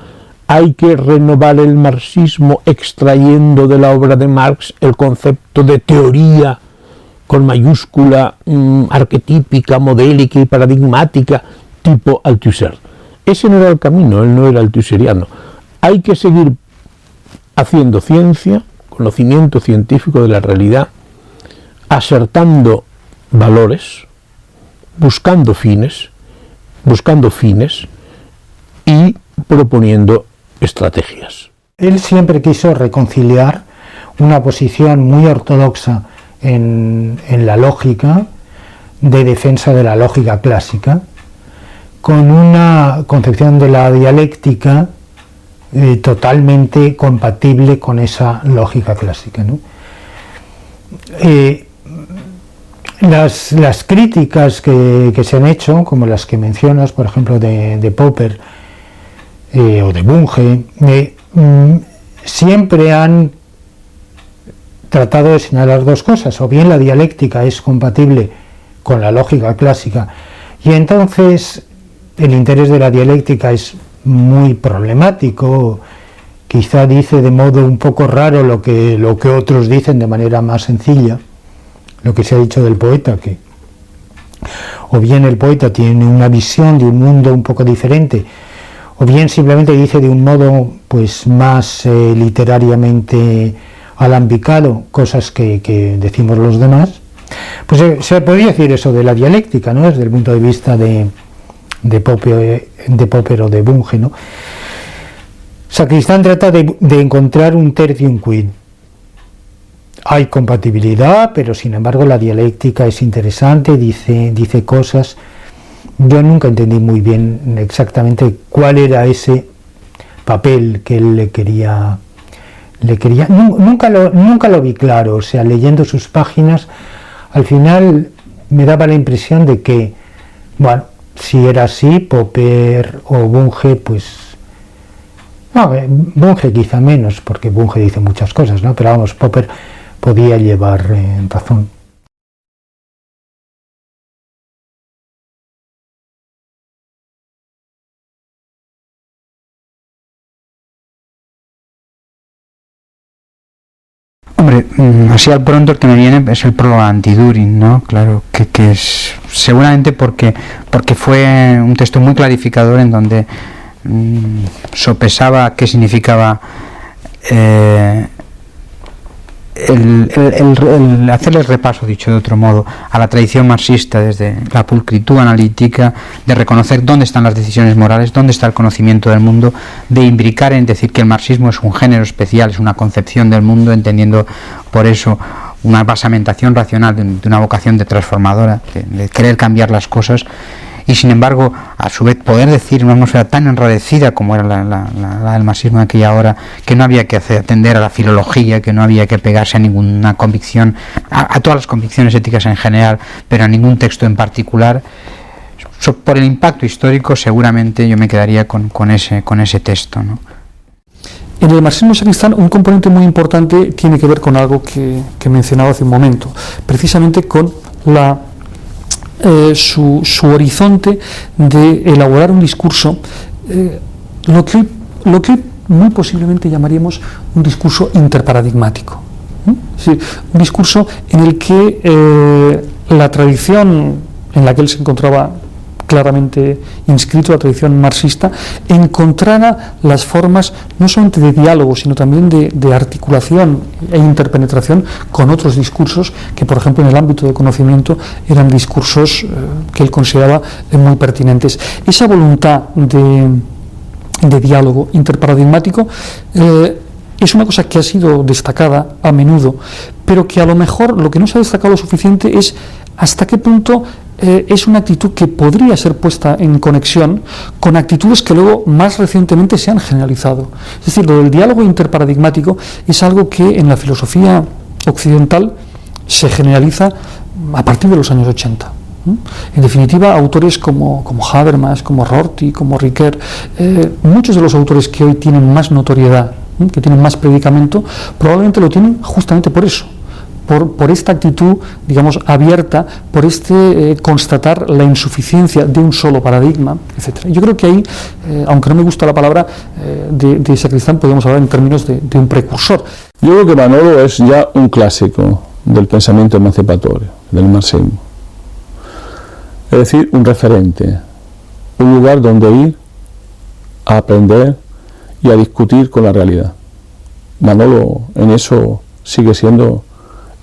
hay que renovar el marxismo extrayendo de la obra de Marx el concepto de teoría con mayúscula, arquetípica, modélica y paradigmática, tipo Althusser. Ese no era el camino, él no era althuseriano. Hay que seguir haciendo ciencia, conocimiento científico de la realidad, acertando valores, buscando fines y proponiendo estrategias. Él siempre quiso reconciliar una posición muy ortodoxa en la lógica, de defensa de la lógica clásica, con una concepción de la dialéctica totalmente compatible con esa lógica clásica, ¿no? Las críticas que se han hecho, como las que mencionas, por ejemplo, de Popper o de Bunge, siempre han tratado de señalar dos cosas: o bien la dialéctica es compatible con la lógica clásica, y entonces el interés de la dialéctica es muy problemático, quizá dice de modo un poco raro lo que otros dicen de manera más sencilla, lo que se ha dicho del poeta, que o bien el poeta tiene una visión de un mundo un poco diferente, o bien simplemente dice de un modo pues más literariamente alambicado cosas que decimos los demás. Pues se podría decir eso de la dialéctica, ¿no?, desde el punto de vista de Popper o de Bunge, ¿no? Sacristán trata de encontrar un tertium quid. Hay compatibilidad, pero sin embargo la dialéctica es interesante, dice cosas. Yo nunca entendí muy bien exactamente cuál era ese papel que él le quería. Nunca lo vi claro, o sea, leyendo sus páginas, al final me daba la impresión de que, bueno, si era así, Popper o Bunge, pues... No, Bunge quizá menos, porque Bunge dice muchas cosas, ¿no? Pero vamos, Popper podía llevar razón. Hombre, así al pronto el que me viene es el prólogo anti-Düring, ¿no? Claro, que es seguramente porque fue un texto muy clarificador en donde sopesaba qué significaba el hacerle repaso, dicho de otro modo, a la tradición marxista desde la pulcritud analítica, de reconocer dónde están las decisiones morales, dónde está el conocimiento del mundo, de imbricar en decir que el marxismo es un género especial, es una concepción del mundo, entendiendo por eso una basamentación racional de una vocación de transformadora, de querer cambiar las cosas, y sin embargo, a su vez, poder decir en una atmósfera tan enrarecida como era la del marxismo en aquella hora, que no había que atender a la filología, que no había que pegarse a ninguna convicción, a todas las convicciones éticas en general, pero a ningún texto en particular. Por el impacto histórico, seguramente yo me quedaría con ese texto, ¿no? En el marxismo sacristán un componente muy importante tiene que ver con algo que mencionaba hace un momento, precisamente con su horizonte de elaborar un discurso, lo que muy posiblemente llamaríamos un discurso interparadigmático. Es decir, un discurso en el que la tradición en la que él se encontraba claramente inscrito, la tradición marxista, encontrara las formas no solamente de diálogo, sino también de articulación e interpenetración con otros discursos que, por ejemplo, en el ámbito de conocimiento eran discursos que él consideraba muy pertinentes. Esa voluntad de diálogo interparadigmático es una cosa que ha sido destacada a menudo, pero que a lo mejor lo que no se ha destacado lo suficiente es hasta qué punto es una actitud que podría ser puesta en conexión con actitudes que luego más recientemente se han generalizado. Es decir, lo del diálogo interparadigmático es algo que en la filosofía occidental se generaliza a partir de los años 80. En definitiva, autores como Habermas, como Rorty, como Ricoeur, muchos de los autores que hoy tienen más notoriedad, que tienen más predicamento, probablemente lo tienen justamente por eso. Por esta actitud, digamos, abierta, por constatar la insuficiencia de un solo paradigma, etc. Yo creo que ahí, aunque no me gusta la palabra, de Sacristán podemos hablar en términos de un precursor. Yo creo que Manolo es ya un clásico del pensamiento emancipatorio, del marxismo. Es decir, un referente, un lugar donde ir a aprender y a discutir con la realidad. Manolo en eso sigue siendo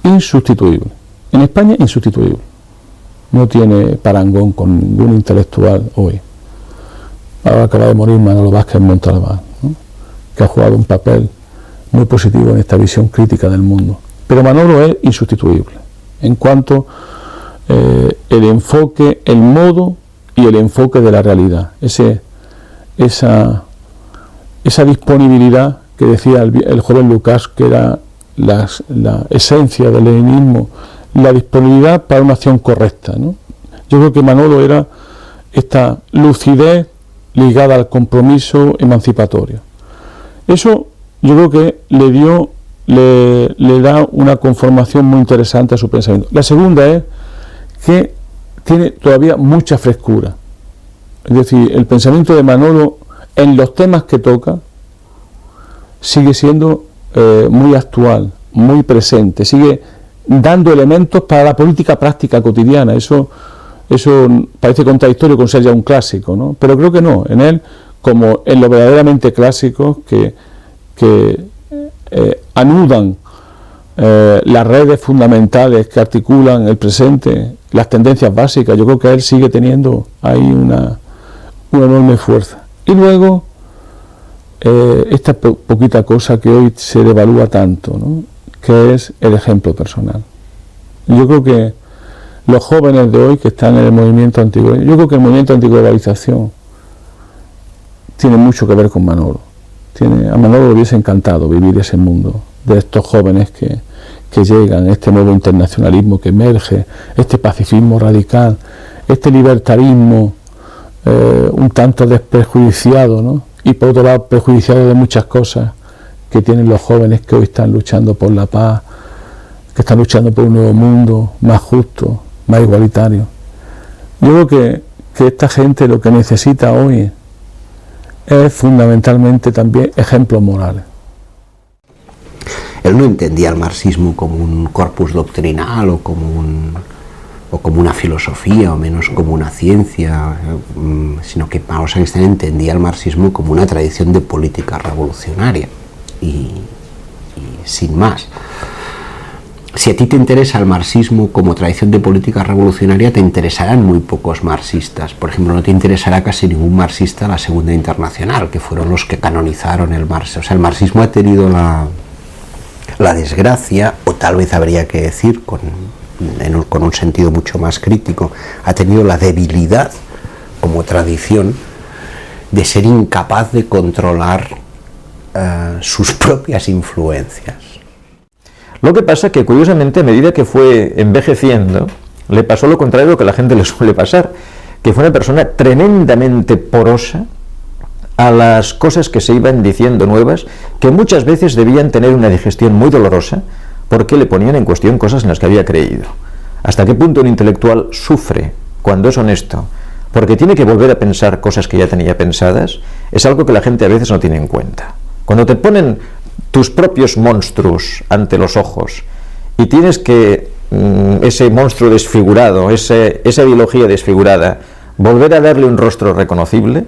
insustituible. En España, insustituible. No tiene parangón con ningún intelectual hoy. Ahora acaba de morir Manolo Vázquez Montalbán, ¿no?, que ha jugado un papel muy positivo en esta visión crítica del mundo. Pero Manolo es insustituible en cuanto el enfoque, el modo y el enfoque de la realidad, esa disponibilidad que decía el joven Lucas, que era la esencia del leninismo, la disponibilidad para una acción correcta, ¿no? Yo creo que Manolo era esta lucidez ligada al compromiso emancipatorio. Eso yo creo que le da una conformación muy interesante a su pensamiento. La segunda es que tiene todavía mucha frescura. Es decir, el pensamiento de Manolo en los temas que toca sigue siendo muy actual, muy presente, sigue dando elementos para la política práctica cotidiana. Eso parece contradictorio con ser ya un clásico, ¿no? Pero creo que no, en él, como en lo verdaderamente clásico, que anudan las redes fundamentales que articulan el presente, las tendencias básicas. Yo creo que él sigue teniendo ahí una enorme fuerza. Y luego, esta poquita cosa que hoy se devalúa tanto, ¿no? Que es el ejemplo personal. Yo creo que los jóvenes de hoy que están en el movimiento antiglobalización, yo creo que el movimiento antiglobalización tiene mucho que ver con Manolo. A Manolo le hubiese encantado vivir ese mundo de estos jóvenes que llegan, este nuevo internacionalismo que emerge, este pacifismo radical, este libertarismo un tanto desprejuiciado, ¿no? Y por otro lado prejuiciado de muchas cosas que tienen los jóvenes que hoy están luchando por la paz, que están luchando por un nuevo mundo más justo, más igualitario. Yo creo que esta gente lo que necesita hoy es fundamentalmente también ejemplos morales. Él no entendía el marxismo como un corpus doctrinal o como una filosofía, o menos como una ciencia, sino que Manolo Sacristán entendía el marxismo como una tradición de política revolucionaria y sin más. Si a ti te interesa el marxismo como tradición de política revolucionaria, te interesarán muy pocos marxistas. Por ejemplo, no te interesará casi ningún marxista la Segunda Internacional, que fueron los que canonizaron el marxismo. O sea, el marxismo ha tenido la desgracia, o tal vez habría que decir, con un sentido mucho más crítico, ha tenido la debilidad como tradición de ser incapaz de controlar sus propias influencias. Lo que pasa es que, curiosamente, a medida que fue envejeciendo, le pasó lo contrario a lo que a la gente le suele pasar, que fue una persona tremendamente porosa a las cosas que se iban diciendo nuevas, que muchas veces debían tener una digestión muy dolorosa, porque le ponían en cuestión cosas en las que había creído. ¿Hasta qué punto un intelectual sufre cuando es honesto? Porque tiene que volver a pensar cosas que ya tenía pensadas. Es algo que la gente a veces no tiene en cuenta. Cuando te ponen tus propios monstruos ante los ojos y tienes que ese monstruo desfigurado, esa ideología desfigurada, volver a darle un rostro reconocible,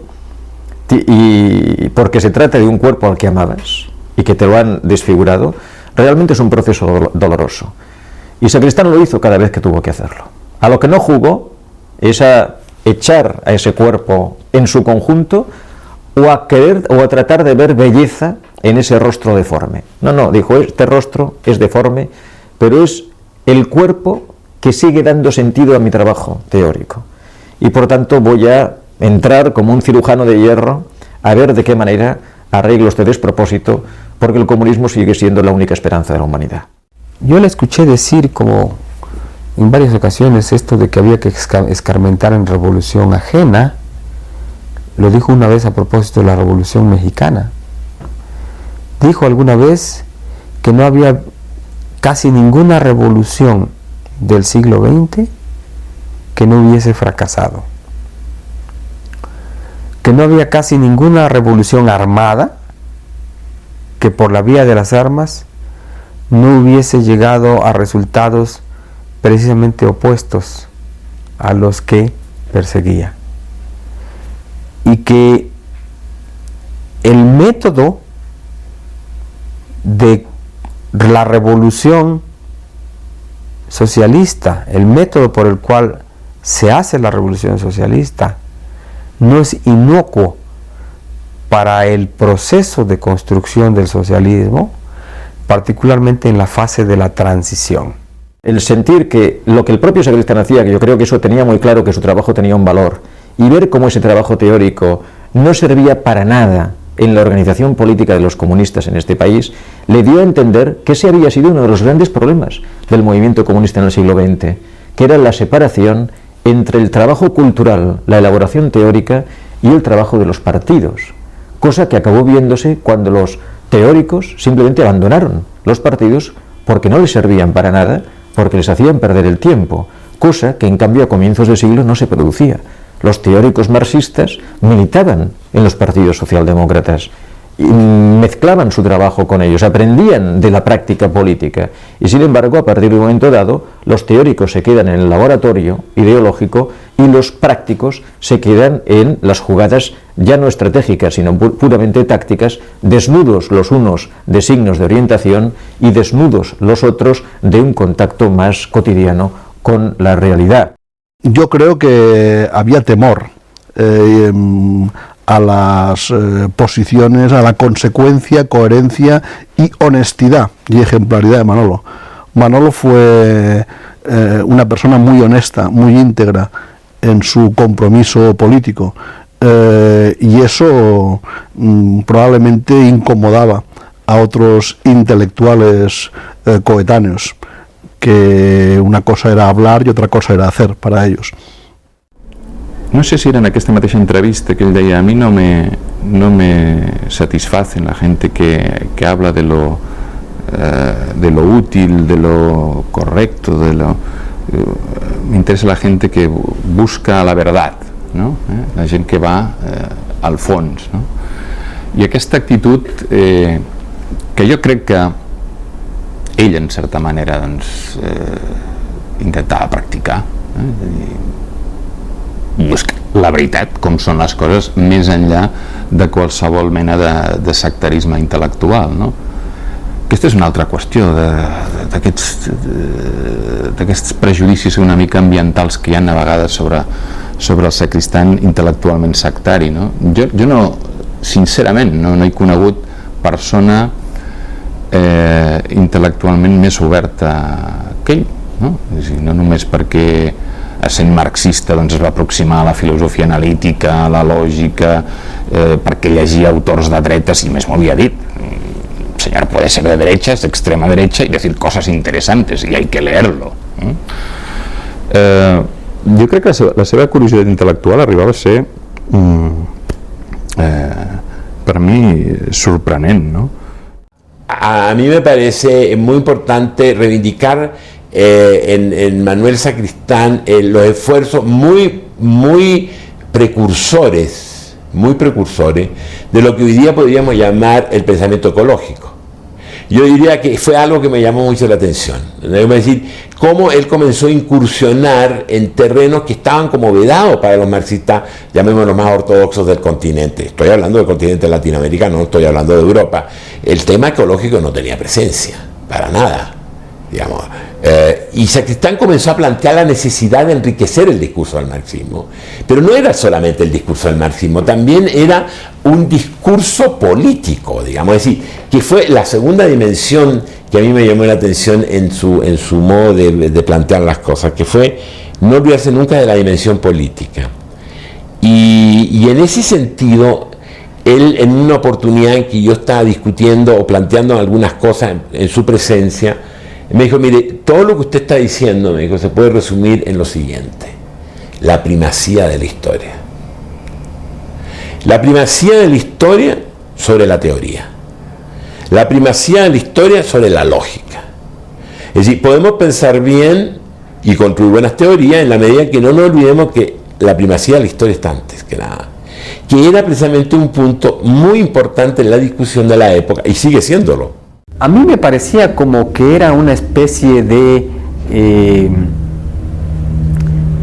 y porque se trata de un cuerpo al que amabas y que te lo han desfigurado, realmente es un proceso doloroso. Y Sacristán lo hizo cada vez que tuvo que hacerlo. A lo que no jugó es a echar a ese cuerpo en su conjunto, o a tratar de ver belleza en ese rostro deforme. No, dijo, este rostro es deforme, pero es el cuerpo que sigue dando sentido a mi trabajo teórico. Y por tanto voy a entrar como un cirujano de hierro a ver de qué manera arreglo este despropósito, porque el comunismo sigue siendo la única esperanza de la humanidad. Yo le escuché decir como en varias ocasiones esto de que había que escarmentar en revolución ajena. Lo dijo una vez a propósito de la Revolución Mexicana. Dijo alguna vez que no había casi ninguna revolución del siglo XX que no hubiese fracasado. Que no había casi ninguna revolución armada que por la vía de las armas no hubiese llegado a resultados precisamente opuestos a los que perseguía. Y que el método de la revolución socialista, el método por el cual se hace la revolución socialista, no es inocuo para el proceso de construcción del socialismo, particularmente en la fase de la transición. El sentir que lo que el propio Sacristán hacía, que yo creo que eso tenía muy claro, que su trabajo tenía un valor, y ver cómo ese trabajo teórico no servía para nada en la organización política de los comunistas en este país, le dio a entender que ese había sido uno de los grandes problemas del movimiento comunista en el siglo XX, que era la separación entre el trabajo cultural, la elaboración teórica y el trabajo de los partidos, cosa que acabó viéndose cuando los teóricos simplemente abandonaron los partidos porque no les servían para nada, porque les hacían perder el tiempo, cosa que en cambio a comienzos de siglo no se producía. Los teóricos marxistas militaban en los partidos socialdemócratas, y mezclaban su trabajo con ellos, aprendían de la práctica política, y sin embargo a partir de un momento dado los teóricos se quedan en el laboratorio ideológico y los prácticos se quedan en las jugadas ya no estratégicas sino puramente tácticas, desnudos los unos de signos de orientación y desnudos los otros de un contacto más cotidiano con la realidad. Yo creo que había temor a las posiciones, a la consecuencia, coherencia y honestidad y ejemplaridad de Manolo. Manolo fue una persona muy honesta, muy íntegra en su compromiso político, y eso probablemente incomodaba a otros intelectuales coetáneos, que una cosa era hablar y otra cosa era hacer para ellos. No sé si era en aquesta mateixa entrevista que ell deia, a mi no me satisfacen la gente que habla de lo útil, de lo correcto, me interesa la gente que busca la verdad, no? La gent que va al fons, no? I aquesta actitud que jo crec que ell en certa manera doncs, intentava practicar, i és que la veritat, com són les coses, més enllà de qualsevol mena de sectarisme intel·lectual, no? Aquesta és una altra qüestió d'aquests prejudicis una mica ambientals que hi ha a vegades sobre el sacristan intel·lectualment sectari, no? Jo no, sincerament, no he conegut persona intel·lectualment més oberta que ell, no? És a dir, no només perquè sent marxista doncs es va aproximar a la filosofia analítica, a la lògica, perquè llegia autors de dretes, i més m'ho havia dit, el señor puede ser de derecha, es de extrema derecha y decir cosas interesantes y hay que leerlo. Jo crec que la seva curiositat intel·lectual arribava a ser per mi sorprenent, ¿no? A mí me parece muy importante reivindicar en Manuel Sacristán los esfuerzos muy precursores de lo que hoy día podríamos llamar el pensamiento ecológico. Yo diría que fue algo que me llamó mucho la atención, es decir, cómo él comenzó a incursionar en terrenos que estaban como vedados para los marxistas, llamémoslos más ortodoxos del continente. Estoy hablando del continente latinoamericano, no estoy hablando de Europa. El tema ecológico no tenía presencia, para nada, digamos. Y Sacristán comenzó a plantear la necesidad de enriquecer el discurso del marxismo, pero no era solamente el discurso del marxismo, también era un discurso político, digamos, es decir, que fue la segunda dimensión que a mí me llamó la atención en su modo de plantear las cosas, que fue no olvidarse nunca de la dimensión política. Y en ese sentido, él, en una oportunidad en que yo estaba discutiendo o planteando algunas cosas en su presencia, me dijo, mire, todo lo que usted está diciendo, me dijo, se puede resumir en lo siguiente: la primacía de la historia. La primacía de la historia sobre la teoría. La primacía de la historia sobre la lógica. Es decir, podemos pensar bien y construir buenas teorías en la medida en que no nos olvidemos que la primacía de la historia está antes que nada. Que era precisamente un punto muy importante en la discusión de la época, y sigue siéndolo. A mí me parecía como que era una especie de,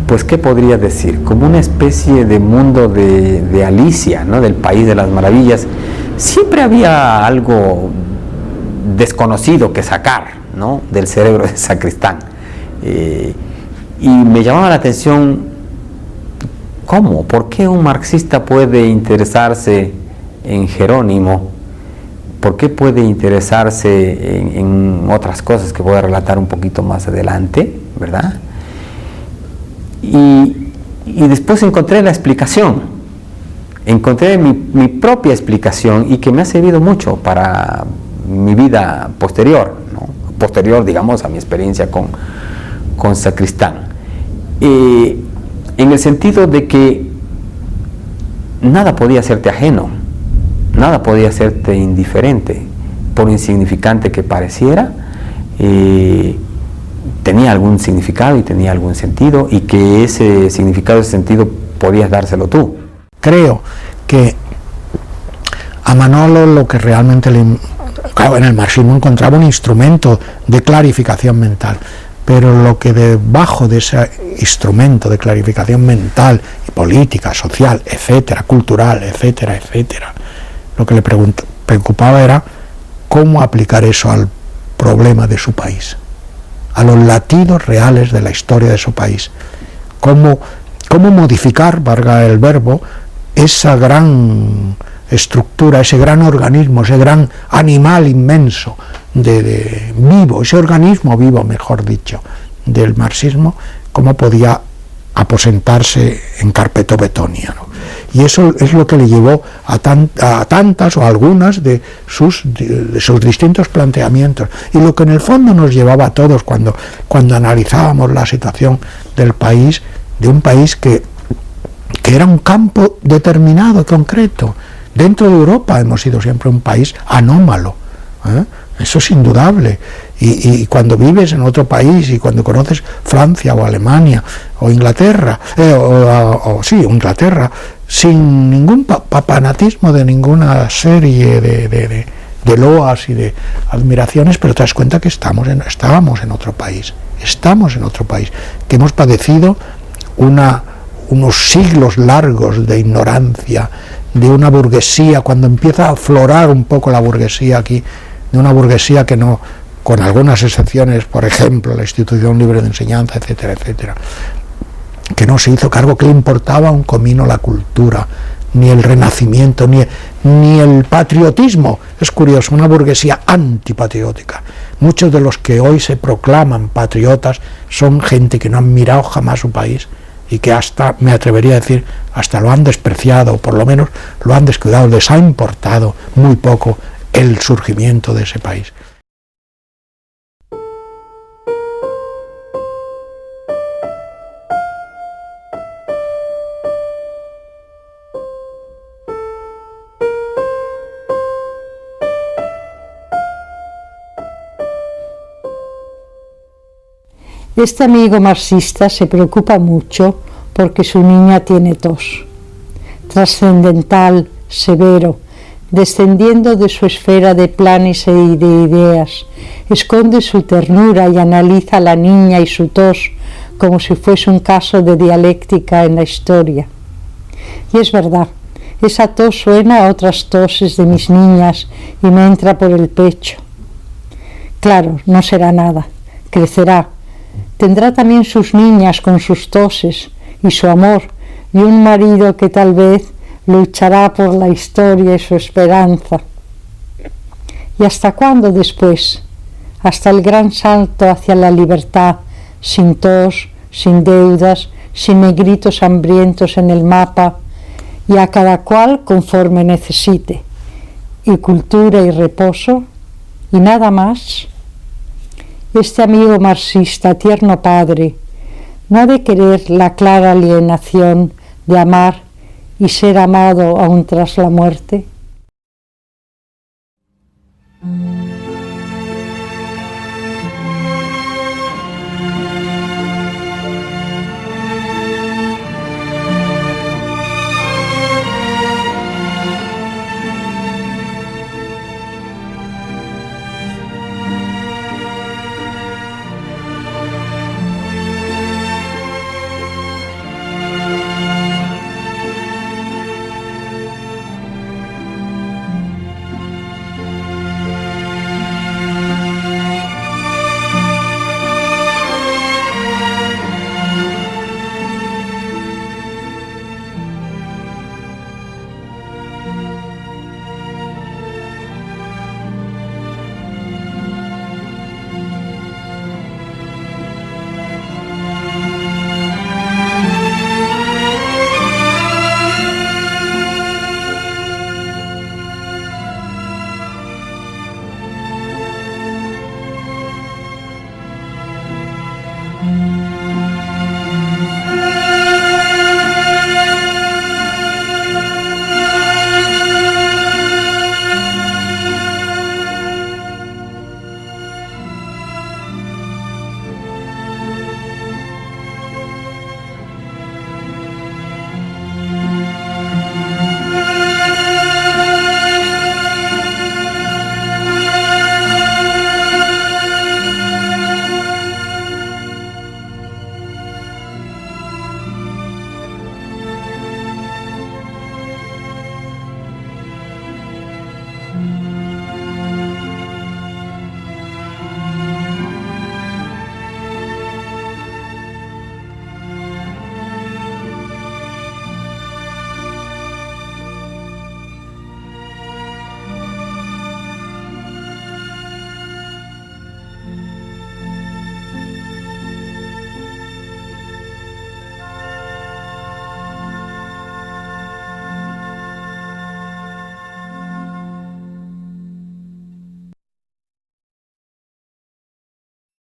pues qué podría decir, como una especie de mundo de Alicia, ¿no? Del País de las Maravillas. Siempre había algo desconocido que sacar, ¿no? Del cerebro de Sacristán. Y me llamaba la atención, ¿cómo? ¿Por qué un marxista puede interesarse en Jerónimo? ¿Por qué puede interesarse en otras cosas que voy a relatar un poquito más adelante, verdad? Y Y después encontré la explicación, encontré mi propia explicación y que me ha servido mucho para mi vida posterior, ¿no? Posterior, digamos, a mi experiencia con Sacristán. En el sentido de que nada podía hacerte ajeno, nada podía hacerte indiferente, por insignificante que pareciera, tenía algún significado y tenía algún sentido, y que ese significado, ese sentido, podías dárselo tú. Creo que a Manolo lo que realmente claro, en el marxismo encontraba un instrumento de clarificación mental, pero lo que debajo de ese instrumento de clarificación mental y política, social, etcétera, cultural, etcétera, etcétera, lo que le preocupaba era cómo aplicar eso al problema de su país, a los latidos reales de la historia de su país, cómo modificar, valga el verbo, esa gran estructura, ese gran organismo, ese gran animal inmenso vivo, ese organismo vivo, mejor dicho, del marxismo, cómo podía aposentarse en carpeto betonia, ¿no? Y eso es lo que le llevó a tantas o algunas de sus distintos planteamientos, y lo que en el fondo nos llevaba a todos cuando analizábamos la situación del país, de un país que era un campo determinado, concreto. Dentro de Europa hemos sido siempre un país anómalo, ¿eh? Eso es indudable, y cuando vives en otro país y cuando conoces Francia o Alemania o Inglaterra, Inglaterra, sin ningún papanatismo de ninguna serie de loas y de admiraciones, pero te das cuenta que estábamos en otro país, que hemos padecido unos siglos largos de ignorancia, de una burguesía, cuando empieza a aflorar un poco la burguesía aquí, de una burguesía que no, con algunas excepciones, por ejemplo, la Institución Libre de Enseñanza, etcétera, etcétera, que no se hizo cargo, que le importaba un comino la cultura, ni el renacimiento, ni el patriotismo. Es curioso, una burguesía antipatriótica. Muchos de los que hoy se proclaman patriotas son gente que no han mirado jamás su país, y que hasta, me atrevería a decir, hasta lo han despreciado, o por lo menos lo han descuidado, les ha importado muy poco el surgimiento de ese país. Este amigo marxista se preocupa mucho porque su niña tiene tos. Trascendental, severo, descendiendo de su esfera de planes e de ideas, esconde su ternura y analiza a la niña y su tos como si fuese un caso de dialéctica en la historia. Y es verdad, esa tos suena a otras toses de mis niñas y me entra por el pecho. Claro, no será nada, crecerá. Tendrá también sus niñas con sus toses y su amor, y un marido que tal vez luchará por la historia y su esperanza. ¿Y hasta cuándo después? Hasta el gran salto hacia la libertad, sin tos, sin deudas, sin negritos hambrientos en el mapa, y a cada cual conforme necesite, y cultura y reposo, y nada más. Este amigo marxista, tierno padre, no ha de querer la clara alienación de amar y ser amado aún tras la muerte.